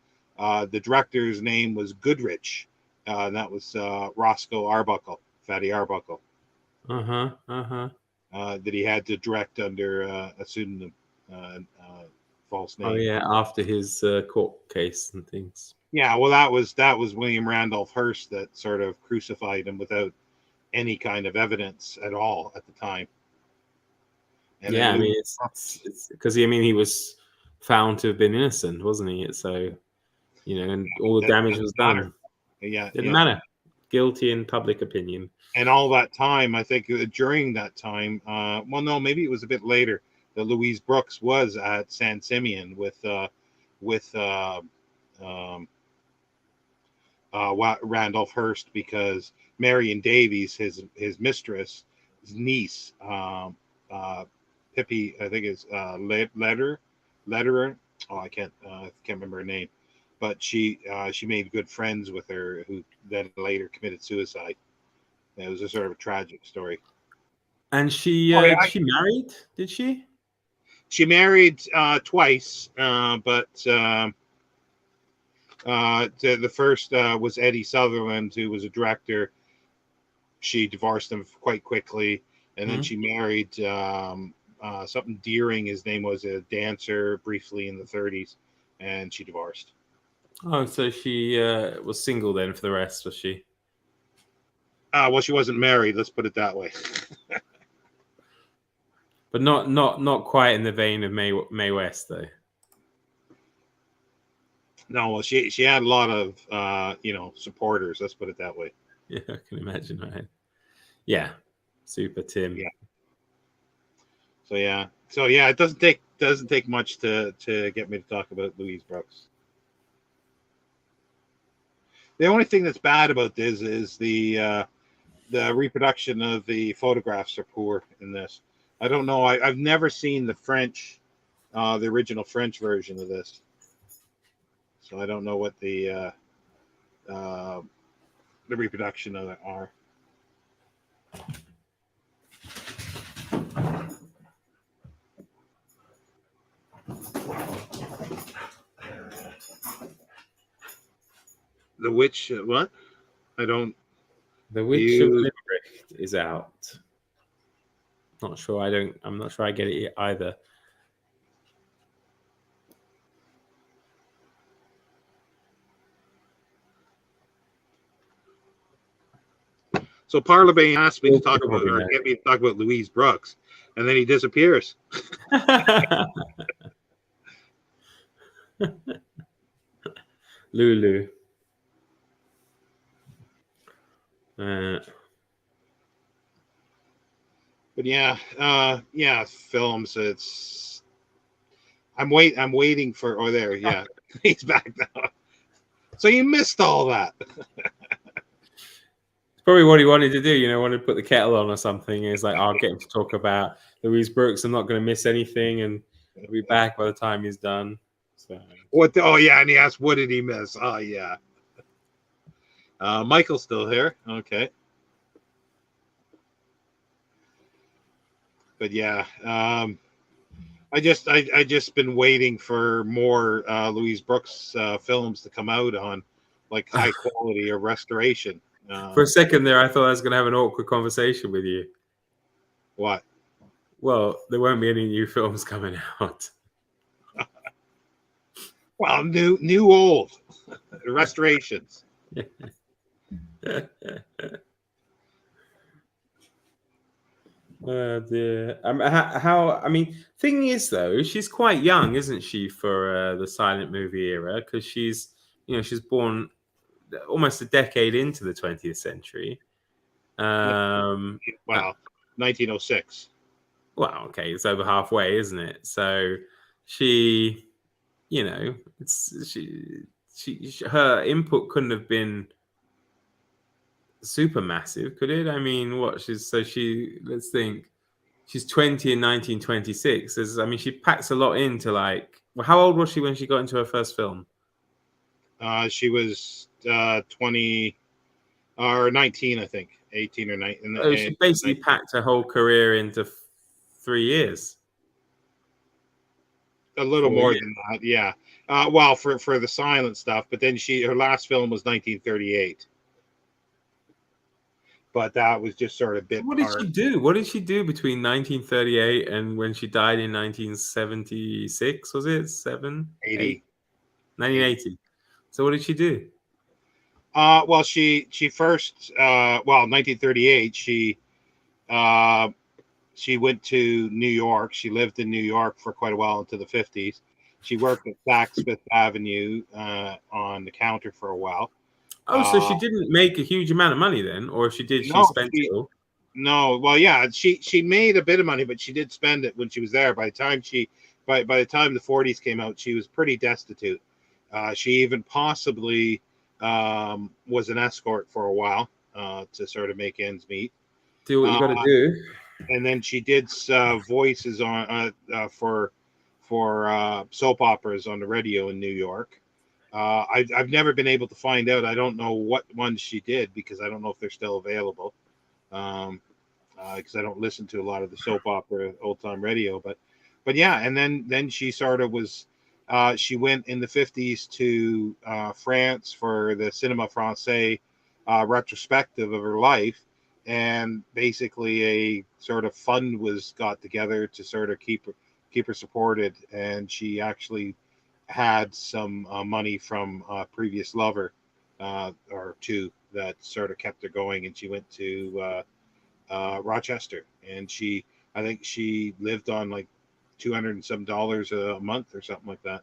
director's name was Goodrich. And that was Roscoe Arbuckle, Fatty Arbuckle. That he had to direct under a pseudonym, false name. Oh yeah, after his court case and things. Yeah, well, that was William Randolph Hearst that sort of crucified him without any kind of evidence at all at the time. And yeah, I mean, it's because he was found to have been innocent, wasn't he? So, and all the damage was done. Yeah, didn't matter. Guilty in public opinion. And all that time, I think during that time, well, no, maybe it was a bit later, that Louise Brooks was at San Simeon with Randolph Hearst, because Marion Davies, his mistress, his niece, Pippi, I think is Letterer. Oh, I can't remember her name, but she made good friends with her, who then later committed suicide. It was a sort of a tragic story. And she she married? Did she? She married twice, but the first was Eddie Sutherland, who was a director. She divorced him quite quickly, and then she married something Deering. His name was, a dancer briefly in the 30s, and she divorced. Oh, so she was single then for the rest, was she? Well, she wasn't married. Let's put it that way. But not quite in the vein of Mae West, though. No, well, she had a lot of supporters. Let's put it that way. Yeah, I can imagine, right? Yeah, super Tim. Yeah. So yeah, it doesn't take much to get me to talk about Louise Brooks. The only thing that's bad about this is the reproduction of the photographs are poor in this. I don't know. I've never seen the French, the original French version of this, so I don't know what the reproduction of it are. The Witch, what? I don't. The Witch of Limerick is out. I'm not sure I get it either. So Parlebane asked me to You'll talk about, probably or know. get me to talk about Louise Brooks, and then he disappears. Lulu. But yeah, films. I'm waiting for. Oh, there, yeah, he's back now. So you missed all that. It's probably what he wanted to do. Wanted to put the kettle on or something. He's like, I'll get him to talk about Louise Brooks. I'm not going to miss anything, and he'll be back by the time he's done. So. Oh yeah, and he asked, what did he miss? Oh yeah. Michael's still here. Okay. But yeah, I just been waiting for more Louise Brooks films to come out on like high quality or restoration. For a second there, I thought I was going to have an awkward conversation with you. What? Well, there won't be any new films coming out. Well, new old restorations. Oh dear. Thing is though, she's quite young, isn't she, for the silent movie era? Because she's born almost a decade into the 20th century. Wow, 1906. Well, okay, it's over halfway, isn't it? So she, her input couldn't have been super massive, could it? I mean, let's think. She's 20 in 1926. She packs a lot into well, how old was she when she got into her first film? She was 20 or 19, I think, 18 or 19. Oh, she basically packed her whole career into 3 years. A little more than that, yeah. Well, for the silent stuff, but then her last film was 1938. But that was just sort of bit. What did she do? What did she do between 1938 and when she died in 1976? Was it 1980. So what did she do? Well, she first, 1938. She went to New York. She lived in New York for quite a while into the 50s. She worked at Saks Fifth Avenue on the counter for a while. Oh, so she didn't make a huge amount of money then, or if she did, she spent it all? No, well, yeah, she made a bit of money, but she did spend it when she was there. By the time the 40s came out, she was pretty destitute. She even possibly was an escort for a while to sort of make ends meet. Do what you got to do. And then she did voices on for soap operas on the radio in New York. I've never been able to find out. I don't know what ones she did because I don't know if they're still available. Because I don't listen to a lot of the soap opera old time radio, but yeah. And then she sort of was. She went in the 50s to France for the Cinéma Français retrospective of her life, and basically a sort of fund was got together to sort of keep her supported, and she actually had some money from a previous lover or two that sort of kept her going, and she went to Rochester, and I think she lived on like $200 and some a month or something like that.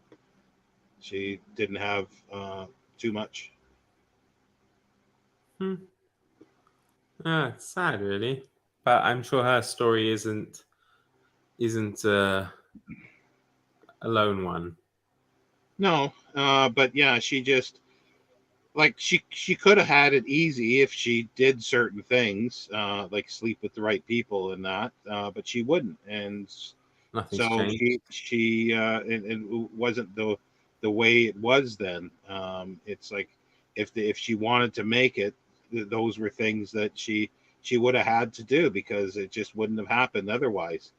She didn't have too much. It's sad, really, but I'm sure her story isn't a lone one. No, but yeah, she just she could have had it easy if she did certain things, like sleep with the right people and that, but she wouldn't, and Nothing's so changed. she it wasn't the way it was then. It's like if she wanted to make it, those were things that she would have had to do because it just wouldn't have happened otherwise.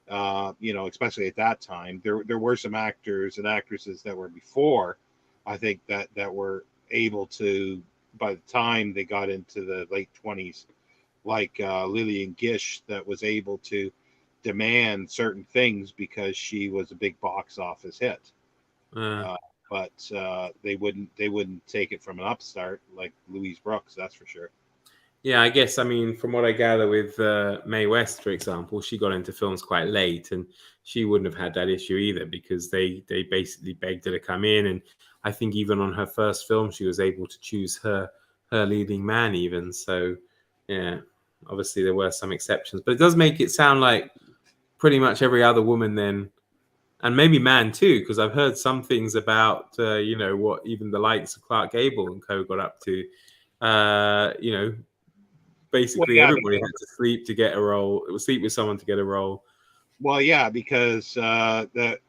Especially at that time, there were some actors and actresses that were before, I think that were able to, by the time they got into the late 20s, like Lillian Gish, that was able to demand certain things because she was a big box office hit. But they wouldn't take it from an upstart like Louise Brooks, that's for sure. Yeah, I guess, I mean, from what I gather with Mae West, for example, she got into films quite late, and she wouldn't have had that issue either, because they basically begged her to come in. And I think even on her first film, she was able to choose her leading man even. So, yeah, obviously there were some exceptions. But it does make it sound like pretty much every other woman then, and maybe man too, because I've heard some things about, what even the likes of Clark Gable and co got up to. You know, Well, basically yeah, everybody had to sleep to get a role. It was sleep with someone to get a role. well, yeah, because the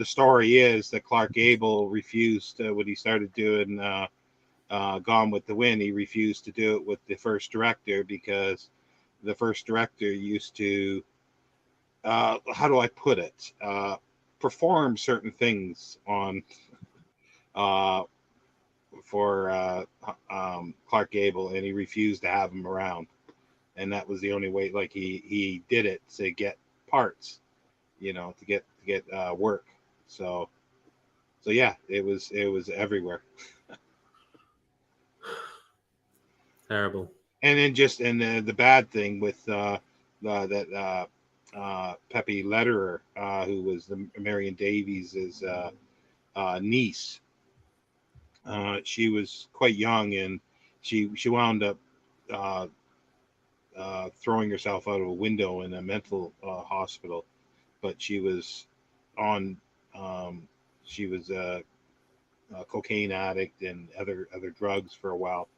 story is that Clark Gable refused when he started doing Gone with the Wind. He refused to do it with the first director because the first director used to, how do I put it, perform certain things on uh, for Clark Gable, and he refused to have him around. And that was the only way. Like he did it to get parts, to get work. So yeah, it was everywhere. Terrible. And then the bad thing with that Pepe Lederer, who was the Marion Davies's niece. She was quite young, and she wound up uh, throwing herself out of a window in a mental hospital. But she was on she was a cocaine addict and other drugs for a while.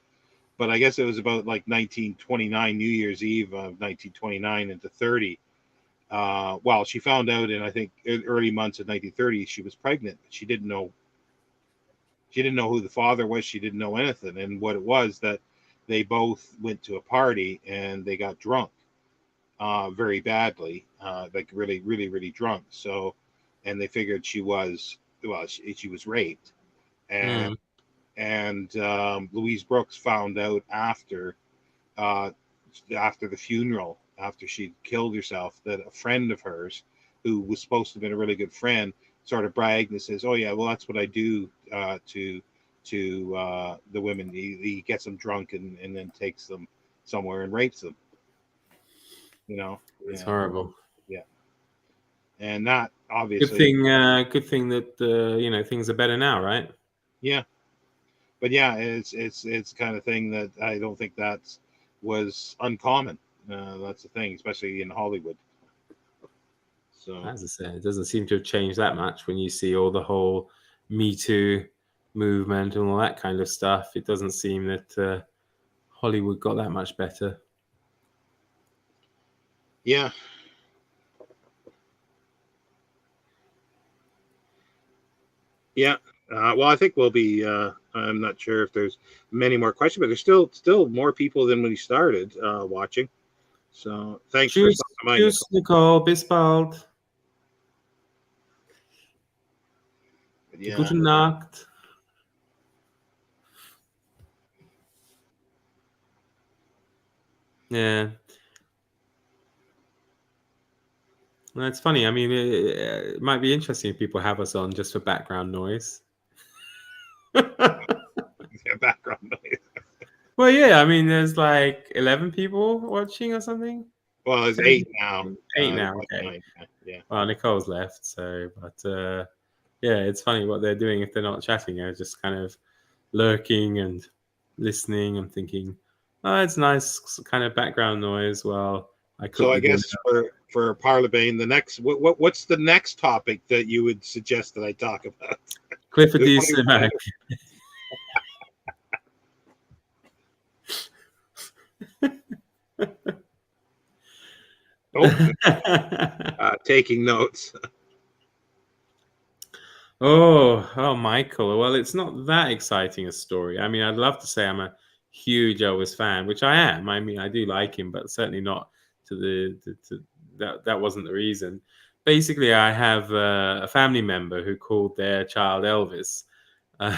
But I guess it was about like 1929, New Year's Eve of 1929 into 30. Well, she found out in, I think, early months of 1930 she was pregnant. But she didn't know who the father was. She didn't know anything. And what it was, that they both went to a party and they got drunk very badly, like really, really, really drunk. So, and they figured she was, well, she was raped. And Mm. Louise Brooks found out uh, after the funeral, after she killed herself, that a friend of hers, who was supposed to have been a really good friend, sort of bragged and says, "Oh yeah, well that's what I do to the women. He gets them drunk and then takes them somewhere and rapes them." You know, It's and horrible. yeah, and that Good obviously, thing. Good thing that things are better now, right? yeah, but yeah, it's the kind of thing that I don't think that's was uncommon. That's the thing, especially in Hollywood. So As I said, it doesn't seem to have changed that much when you see all the whole Me Too movement and all that kind of stuff. It doesn't seem that Hollywood got that much better. yeah, yeah. Well, I think we'll be. I'm not sure if there's many more questions, but there's still more people than when we started watching. So thanks for Tschüss, stopping by, tschüss, Nicole. Nicole. Bis bald. But yeah, Gute Nacht. Yeah. Well, it's funny. I mean, it might be interesting if people have us on just for background noise. background noise. Well, yeah. I mean, there's like 11 people watching or something. Well, it's 8 now. 8 There's now. like Okay. 9. Yeah. Well, Nicole's left. But yeah, it's funny what they're doing if they're not chatting. They're just kind of lurking and listening and thinking, oh, it's nice kind of background noise while I So cook I the dinner. guess for Parlabane, the next what's the next topic that you would suggest that I talk about? Clifford There's D. only Simak. taking notes. Oh, Michael. Well, it's not that exciting a story. I mean, I'd love to say I'm a huge Elvis fan, which I am. I mean, I do like him, but certainly not to that. That wasn't the reason. Basically, I have a family member who called their child Elvis. Uh,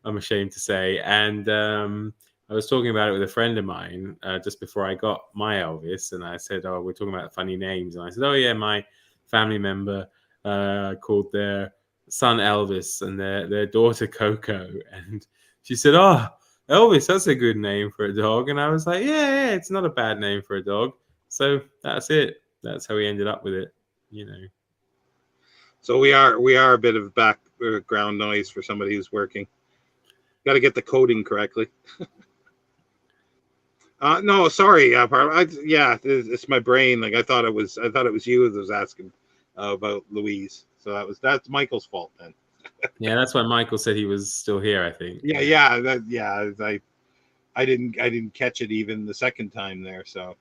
I'm ashamed to say, and I was talking about it with a friend of mine just before I got my Elvis, and I said, "Oh, we're talking about funny names," and I said, "Oh yeah, my family member called their son Elvis and their daughter Coco," and she said, "Oh, Elvis, that's a good name for a dog. And I was like, yeah, it's not a bad name for a dog. So that's it. That's how we ended up with it, you know. So we are a bit of background noise for somebody who's working. Got to get the coding correctly. No, sorry. It's my brain. Like I thought it was you that was asking about Louise. So that's Michael's fault then. Yeah, that's why Michael said he was still here, I think. I didn't catch it even the second time there. So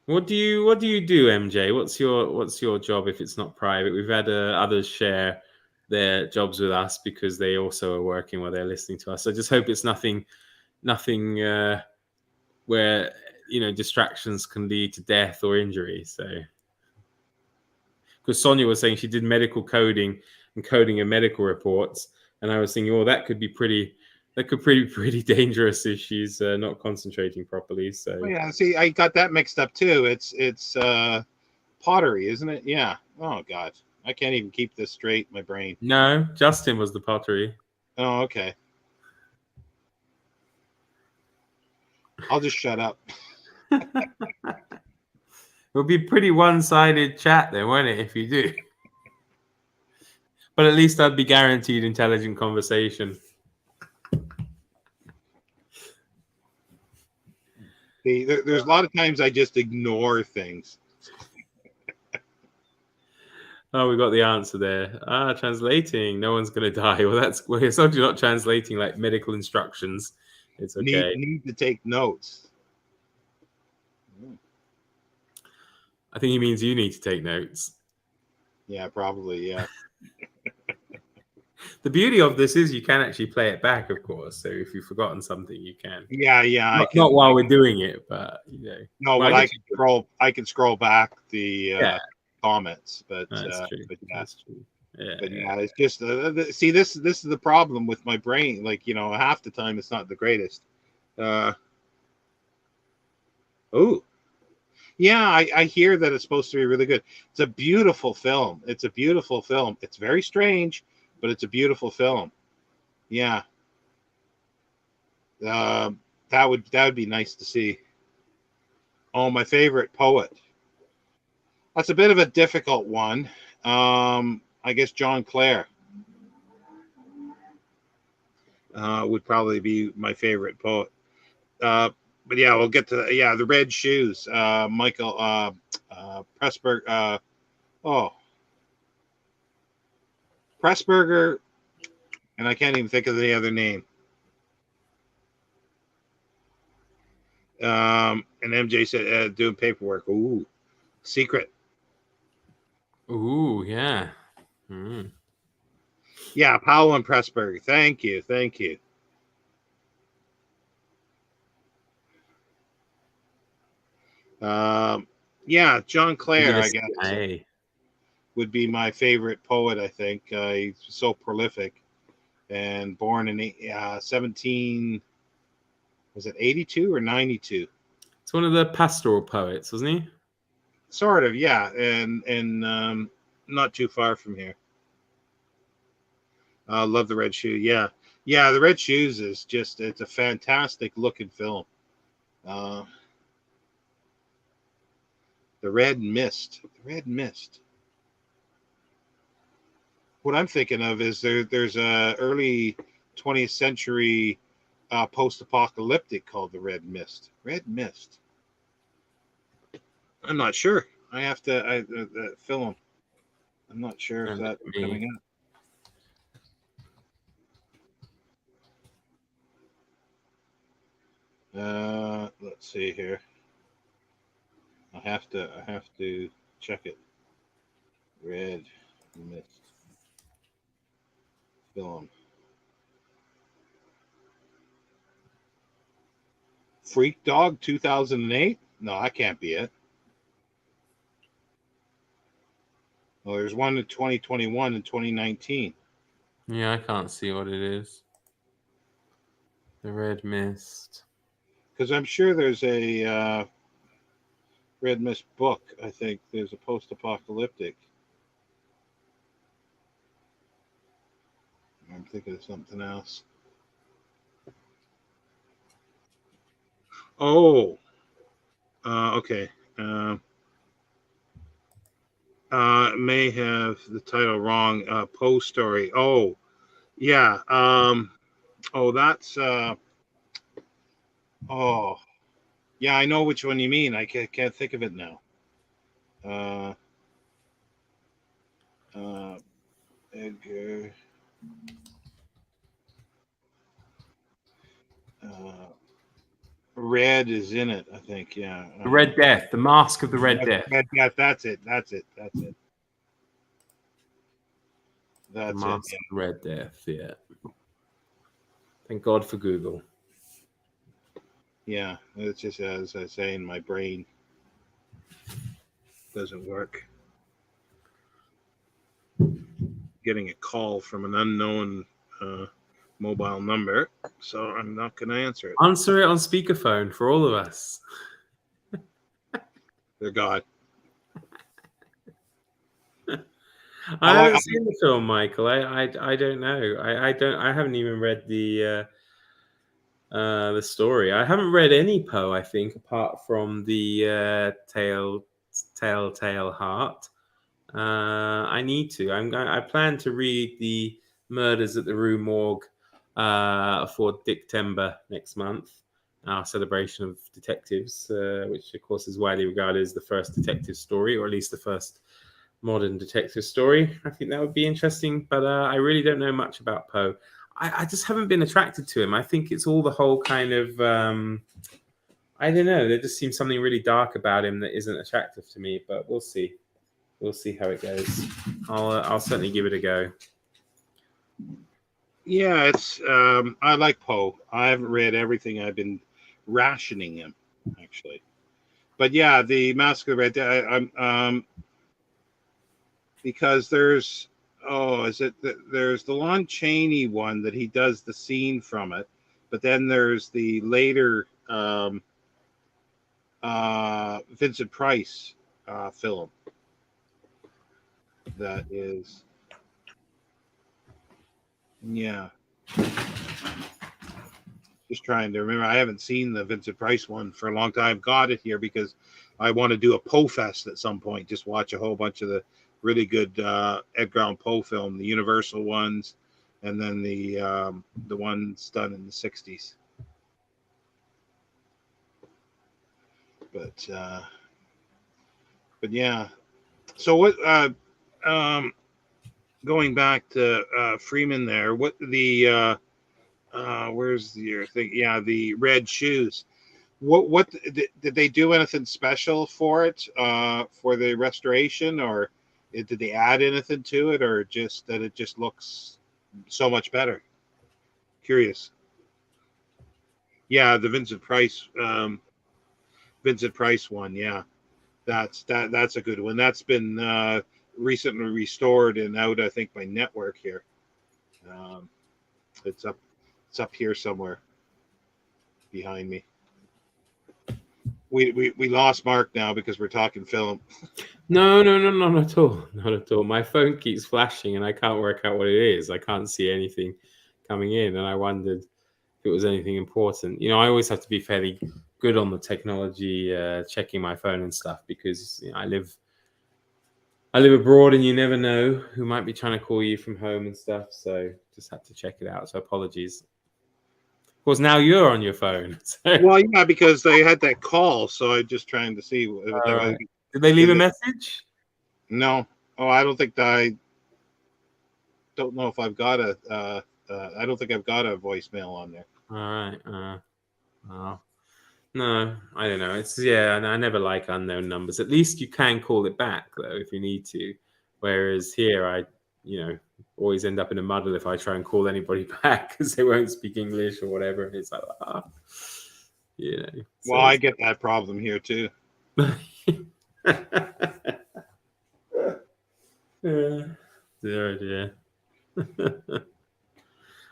what do you do, MJ? What's your job if it's not private? We've had others share their jobs with us because they also are working while they're listening to us. So just hope it's nothing where, you know, distractions can lead to death or injury. So, because Sonia was saying she did medical coding and coding of medical reports, and I was thinking, oh, that could be pretty dangerous if she's not concentrating properly. So, yeah, see, I got that mixed up too. It's pottery, isn't it? Yeah. Oh God, I can't even keep this straight in my brain. No, Justin was the pottery. Oh, okay. I'll just shut up. It'll be a pretty one-sided chat then, won't it, if you do? But at least I'd be guaranteed intelligent conversation. See, there's a lot of times I just ignore things. Oh, we got the answer there. Translating. No one's going to die. Well, it's actually not translating like medical instructions. It's okay. Need to take notes. I think he means you need to take notes. Yeah, probably. Yeah. The beauty of this is you can actually play it back, of course. So if you've forgotten something, you can. Yeah. Not while we're doing it, but you know. No, but I can scroll back the comments. But that's true. But yeah. That's true. Yeah, but yeah, it's just see this is the problem with my brain. Like, you know, half the time it's not the greatest. Yeah, I hear that it's supposed to be really good. It's a beautiful film. It's very strange, but it's a beautiful film. Yeah. That would be nice to see. Oh, my favorite poet. That's a bit of a difficult one. I guess John Clare would probably be my favorite poet. But yeah, we'll get to the Red Shoes. Michael Pressburger. Pressburger, and I can't even think of the other name. And MJ said doing paperwork. Ooh, secret. Ooh, yeah. Yeah, Powell and Pressburger. Thank you. Yeah, John Clare, I guess, would be my favorite poet. I think he's so prolific, and born in 17. Was it 82 or 92? It's one of the pastoral poets, wasn't he? Sort of, yeah, and not too far from here. Love the Red Shoe. Yeah, the Red Shoes is it's a fantastic looking film. The Red Mist. What I'm thinking of is there's a early 20th century post-apocalyptic called The Red Mist. I'm not sure. I have to film. I'm not sure if that's coming up. Let's see here. I have to check it. Red Mist film. Freak Dog 2008? No, that can't be it. Well, there's one in 2021 and 2019. Yeah, I can't see what it is. The Red Mist. Because I'm sure there's a Red Mist book. I think there's a post-apocalyptic. I'm thinking of something else. Oh, okay. May have the title wrong. Poe story. Oh, yeah. Oh, that's. Oh, yeah. I know which one you mean. I can't think of it now. Edgar. Red is in it, I think. Yeah. The Red Death, the Mask of the Red Death. Yeah, that's it. That's it. The Mask of the Red Death. Yeah. Thank God for Google. Yeah, it's just as I say, in my brain doesn't work. Getting a call from an unknown mobile number, so I'm not going to answer it. Answer it on speakerphone for all of us. Dear God. I haven't seen the film, Michael. I don't know. I haven't even read the story. I haven't read any Poe, I think, apart from the Telltale Heart. I need to. I plan to read the Murders at the Rue Morgue for Dictember next month, our celebration of detectives, which of course is widely regarded as the first detective story, or at least the first modern detective story. I think that would be interesting, but I really don't know much about Poe. I just haven't been attracted to him. I think it's all the whole kind of I don't know. There just seems something really dark about him that isn't attractive to me, but we'll see. We'll see how it goes. I'll certainly give it a go. Yeah, it's I like Poe. I haven't read everything. I've been rationing him, actually. But yeah, the Mask of the Red Death. Because there's there's the Lon Chaney one that he does the scene from it, but then there's the later Vincent Price film that is, yeah. Just trying to remember. I haven't seen the Vincent Price one for a long time. Got it here because I want to do a Poe Fest at some point. Just watch a whole bunch of the really good Edgar Allan Poe film, the Universal ones, and then the ones done in the '60s. But yeah. So what? Going back to Freeman there. What the? Where's your thing? Yeah, the red shoes. What did they do anything special for it? For the restoration, or did they add anything to it, or just that it just looks so much better? Curious. Yeah, the Vincent Price one. Yeah, that's a good one. That's been recently restored and out, I think, by Network here. It's up here somewhere behind me. We lost Mark now because we're talking film. No, not at all. Not at all. My phone keeps flashing and I can't work out what it is. I can't see anything coming in, and I wondered if it was anything important. I always have to be fairly good on the technology, checking my phone and stuff, because I live abroad and you never know who might be trying to call you from home and stuff. So just had to check it out. So apologies. Of course, now you're on your phone. So. Well, yeah, because they had that call, so I'm just trying to see. Right. Did they leave a message? No. Oh, I don't think I don't know if I've got a. I don't think I've got a voicemail on there. All right. No, I don't know. I never like unknown numbers. At least you can call it back though if you need to. Whereas here, I always end up in a muddle if I try and call anybody back because they won't speak English or whatever. And it's like, So well, I get that problem here too. Dear.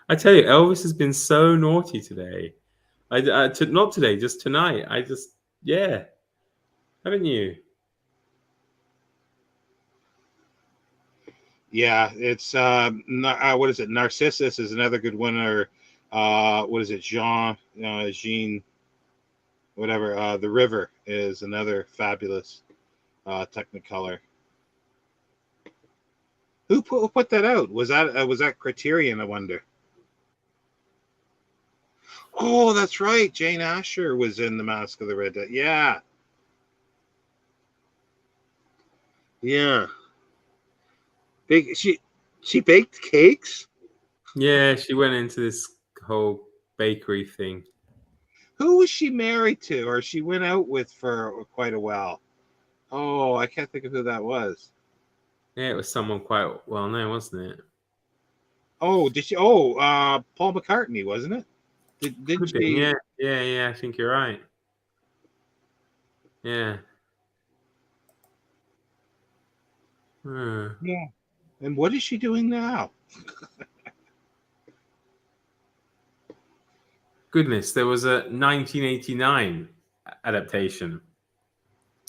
I tell you, Elvis has been so naughty today. Not today, just tonight. Haven't you? Yeah, it's what is it? Narcissus is another good one, or what is it? Jean, whatever. The River is another fabulous Technicolor. Who put that out? Was that Criterion? I wonder. Oh, that's right. Jane Asher was in The Mask of the Red Death. Yeah, yeah. Big. She baked cakes. Yeah, she went into this whole bakery thing. Who was she married to, or she went out with for quite a while? Oh, I can't think of who that was. Yeah, it was someone quite well known, wasn't it? Oh, did she? Oh, Paul McCartney, wasn't it? Didn't Could be. she? Yeah. I think you're right. Yeah. Hmm. Yeah. And what is she doing now? Goodness, there was a 1989 adaptation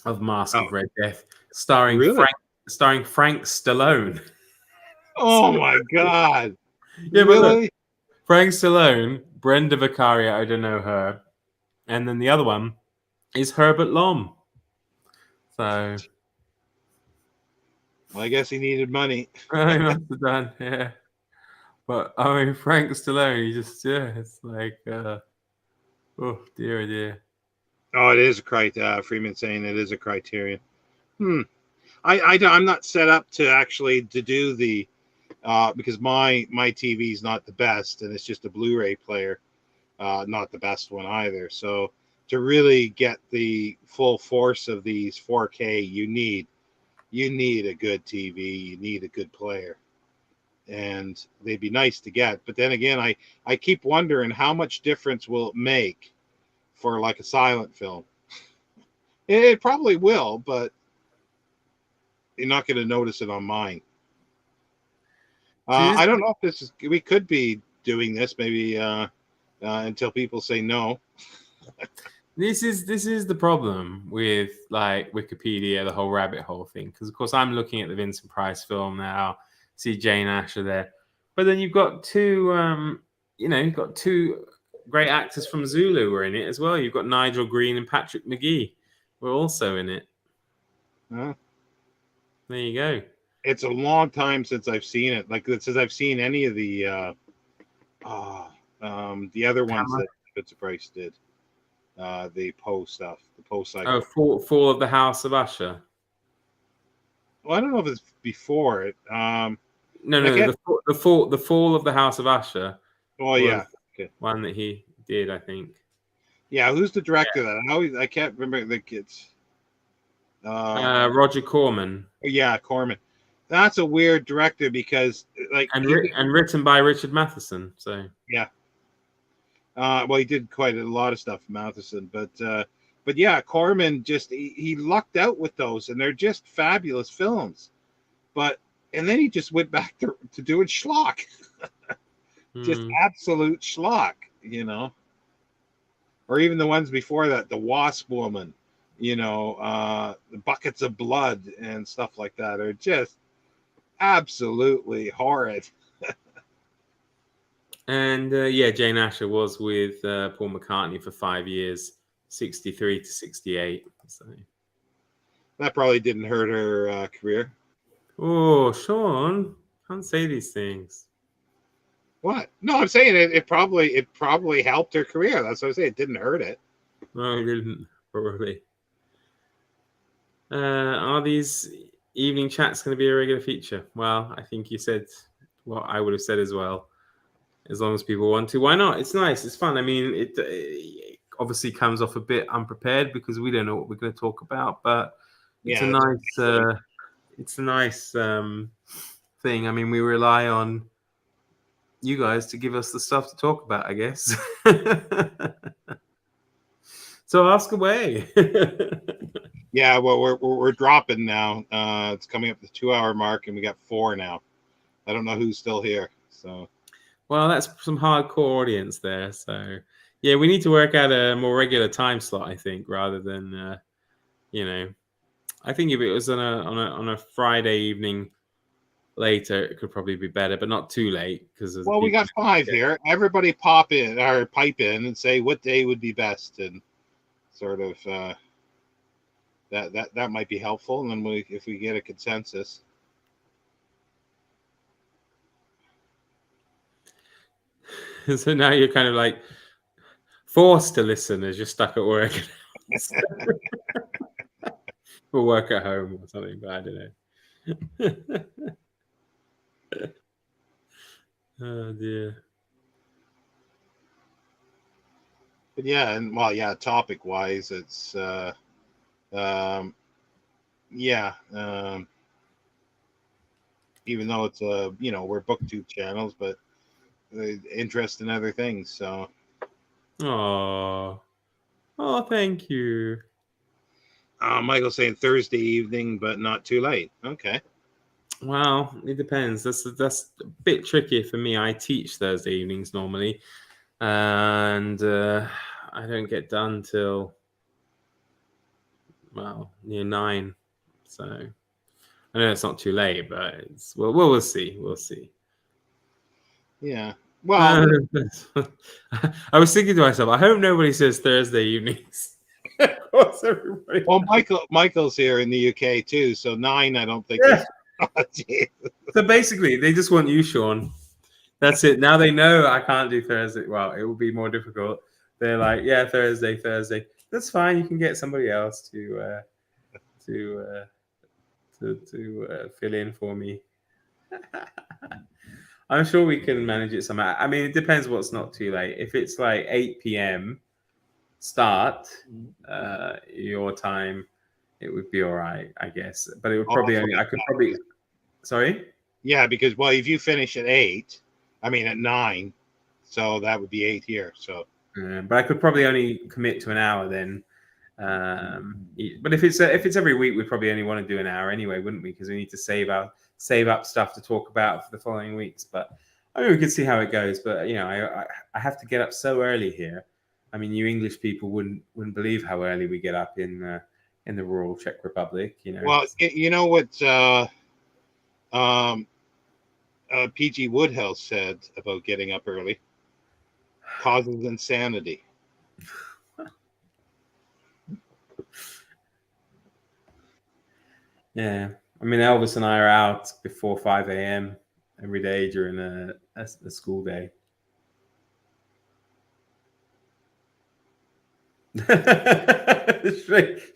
of Mask Oh, of Red Death starring really? Frank Stallone. Oh my God! Yeah, but look, Really? Frank Stallone, Brenda Vicaria, I don't know her, and then the other one is Herbert Lom. So Well, I guess he needed money. I must have done, yeah. But I mean, Frank Stallone, it's like, oh dear, dear. Oh, it is a criteria. Freeman saying it is a criterion. Hmm. I'm not set up to do the because my TV is not the best, and it's just a Blu-ray player, not the best one either. So to really get the full force of these 4K, you need a good TV, you need a good player, and they'd be nice to get. But then again, I keep wondering how much difference will it make for like a silent film. It probably will, but you're not going to notice it on mine. See, I don't know if this is. We could be doing this maybe until people say no. this is the problem with like Wikipedia, the whole rabbit hole thing. Because of course I'm looking at the Vincent Price film now, see Jane Asher there, but then you've got you've got two great actors from Zulu who are in it as well. You've got Nigel Green and Patrick McGee, who are also in it. Uh, There you go. it's a long time since I've seen it. Like since I've seen any of the other ones that Vincent Price did. The Poe stuff, the Poe cycle. Oh, Fall of the House of Usher. Well, I don't know if it's before it. No, the Fall of the House of Usher Well, was yeah. Okay. one that he did, I think. Yeah, who's the director of that? I can't remember the kids. Roger Corman. Yeah, Corman. That's a weird director because, like, and written by Richard Matheson. So yeah. Well, he did quite a lot of stuff, Matheson, but yeah, Corman he lucked out with those, and they're just fabulous films. And then he just went back to doing schlock, just absolute schlock, or even the ones before that, the Wasp Woman, the Buckets of Blood and stuff like that are just absolutely horrid. And Jane Asher was with Paul McCartney for 5 years, 63 to 68. So that probably didn't hurt her career. Oh, Sean, can't say these things. What? No, I'm saying it probably helped her career. That's what I'm saying. It didn't hurt it. No, it didn't, probably. Are these evening chats going to be a regular feature? Well, I think you said what I would have said as well. As long as people want to, why not? It's nice. It's fun. I mean, it obviously comes off a bit unprepared because we don't know what we're going to talk about, but it's a nice thing. I mean, we rely on you guys to give us the stuff to talk about, I guess. So ask away. Yeah, well, we're dropping now. It's coming up to the 2-hour mark, and we got 4 now. I don't know who's still here. So, well, that's some hardcore audience there. So, yeah, we need to work out a more regular time slot, I think, rather than I think if it was on a Friday evening, later, it could probably be better, but not too late because Well, we got 5 here. Everybody pop in or pipe in and say what day would be best, and sort of that might be helpful. And then if we get a consensus. So now you're kind of like forced to listen as you're stuck at work. Or work at home or something, but I don't know. Oh dear. But yeah, and well, yeah, topic wise, it's yeah, even though it's we're booktube channels, but interest in other things. So, Oh, thank you. Michael's saying Thursday evening, but not too late. Okay. Well, it depends. That's a bit tricky for me. I teach Thursday evenings normally, and I don't get done till near 9. So I know it's not too late, but we'll see. We'll see. Yeah. Well, I was thinking to myself, I hope nobody says Thursday evenings. Of course, everybody. Well, Michael's here in the UK too, so 9. I don't think. Yeah. Is... So basically, they just want you, Sean. That's it. Now they know I can't do Thursday. Well, it will be more difficult. They're like, yeah, Thursday. That's fine. You can get somebody else to fill in for me. I'm sure we can manage it somehow. I mean, it depends what's not too late. If it's like 8 p.m. start your time, it would be all right, I guess. But it would probably Sorry? Yeah, because if you finish at 8, I mean at 9, so that would be 8 here. So, but I could probably only commit to an hour then. But if it's every week, we probably only want to do an hour anyway, wouldn't we? Because we need to save up stuff to talk about for the following weeks. But I mean, we can see how it goes. But I have to get up so early here. I mean, you English people wouldn't believe how early we get up in the rural Czech Republic. Well, you know what P.G. Woodhouse said about getting up early causes insanity. Yeah, I mean, Elvis and I are out before 5 a.m. every day during a school day.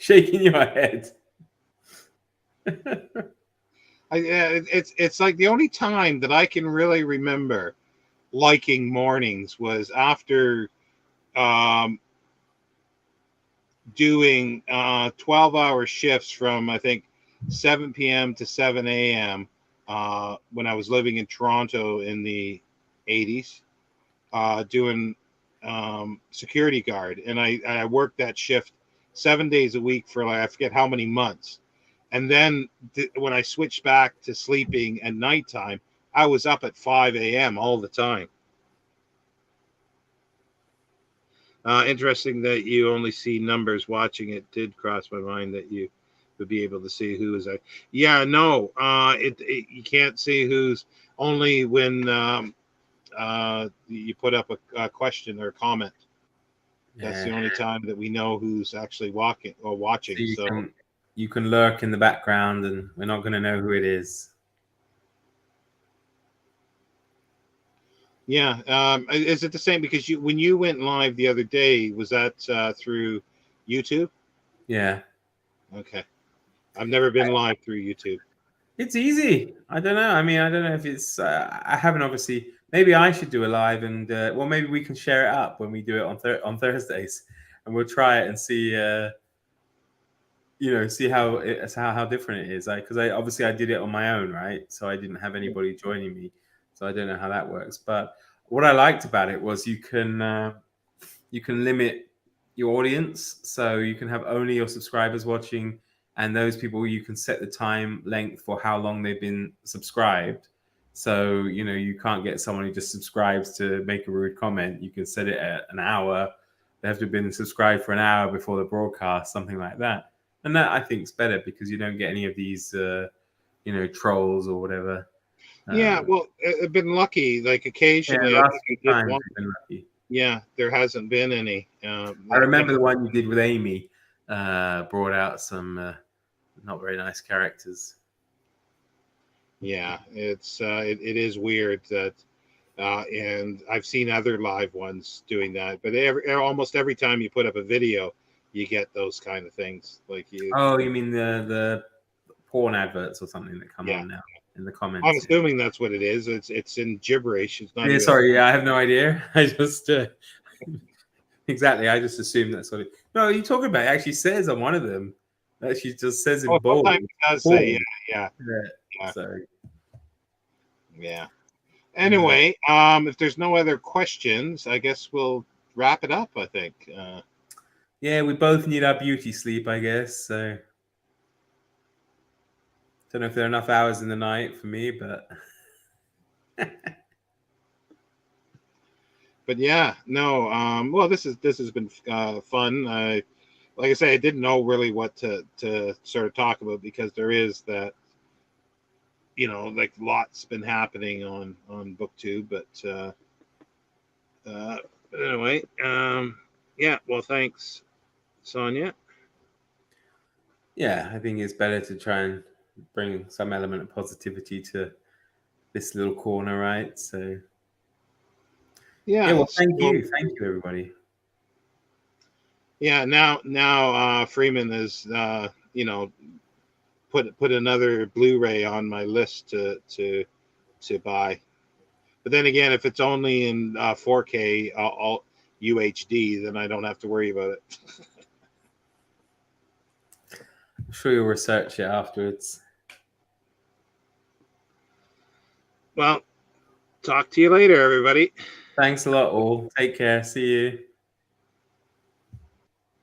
Shaking your head. It's like the only time that I can really remember liking mornings was after doing 12-hour shifts from I think 7 p.m. to 7 a.m. When I was living in Toronto in the 80s, doing security guard, and I worked that shift 7 days a week for I forget how many months. And then when I switched back to sleeping at nighttime, I was up at 5 a.m. all the time. Interesting that you only see numbers watching. It did cross my mind that you would be able to see who is. Yeah, no, you can't see who's only when you put up a question or a comment. That's the only time that we know who's actually watching. So you can lurk in the background, and we're not going to know who it is. Yeah. Is it the same? Because when you went live the other day, was that through YouTube? Yeah. Okay. I've never been live through YouTube. It's easy. I don't know. I mean, I don't know if it's. I haven't obviously. Maybe I should do a live, and maybe we can share it up when we do it on Thursdays, and we'll try it and see. See how different it is. Because I did it on my own, right? So I didn't have anybody joining me, so I don't know how that works. But what I liked about it was you can limit your audience, so you can have only your subscribers watching, and those people you can set the time length for how long they've been subscribed. So you can't get someone who just subscribes to make a rude comment. You can set it at an hour. They have to have been subscribed for an hour before the broadcast, something like that. And that I think is better because you don't get any of these, trolls or whatever. Yeah, well, I've been lucky. Like occasionally, Yeah, I last think few I did times one. you've been lucky. Yeah, there hasn't been any. I remember the one you did with Amy. Brought out some not very nice characters. Yeah, it is weird that, and I've seen other live ones doing that, but almost every time you put up a video, you get those kind of things. Like you, Oh, you mean the porn adverts or something that come yeah. on now in the I'm comments? assuming that's what it is. It's in gibberish. It's not Yeah, even. sorry, I have no idea. I just exactly. I just assumed that's what it. No, you talking about? It actually says on one of them. It actually just says in Oh, bold. sometimes it does say, Porn. yeah. Yeah. So Yeah. Anyway, if there's no other questions, I guess we'll wrap it up. I think. yeah, we both need our beauty sleep, I guess. So don't know if there are enough hours in the night for me, but But yeah, no. Well, this has been fun. Like I say, I didn't know really what to sort of talk about because there is that, like lots been happening on BookTube. But anyway, yeah. Well, thanks, Sonia. yeah, I think it's better to try and bring some element of positivity to this little corner, right? So yeah, well, thank you, everybody. Yeah. Now, Freeman is put another Blu-ray on my list to buy. But then again, if it's only in 4K all UHD, then I don't have to worry about it. I'm sure you'll research it afterwards. Well, talk to you later, everybody. Thanks a lot, all. Take care. See you.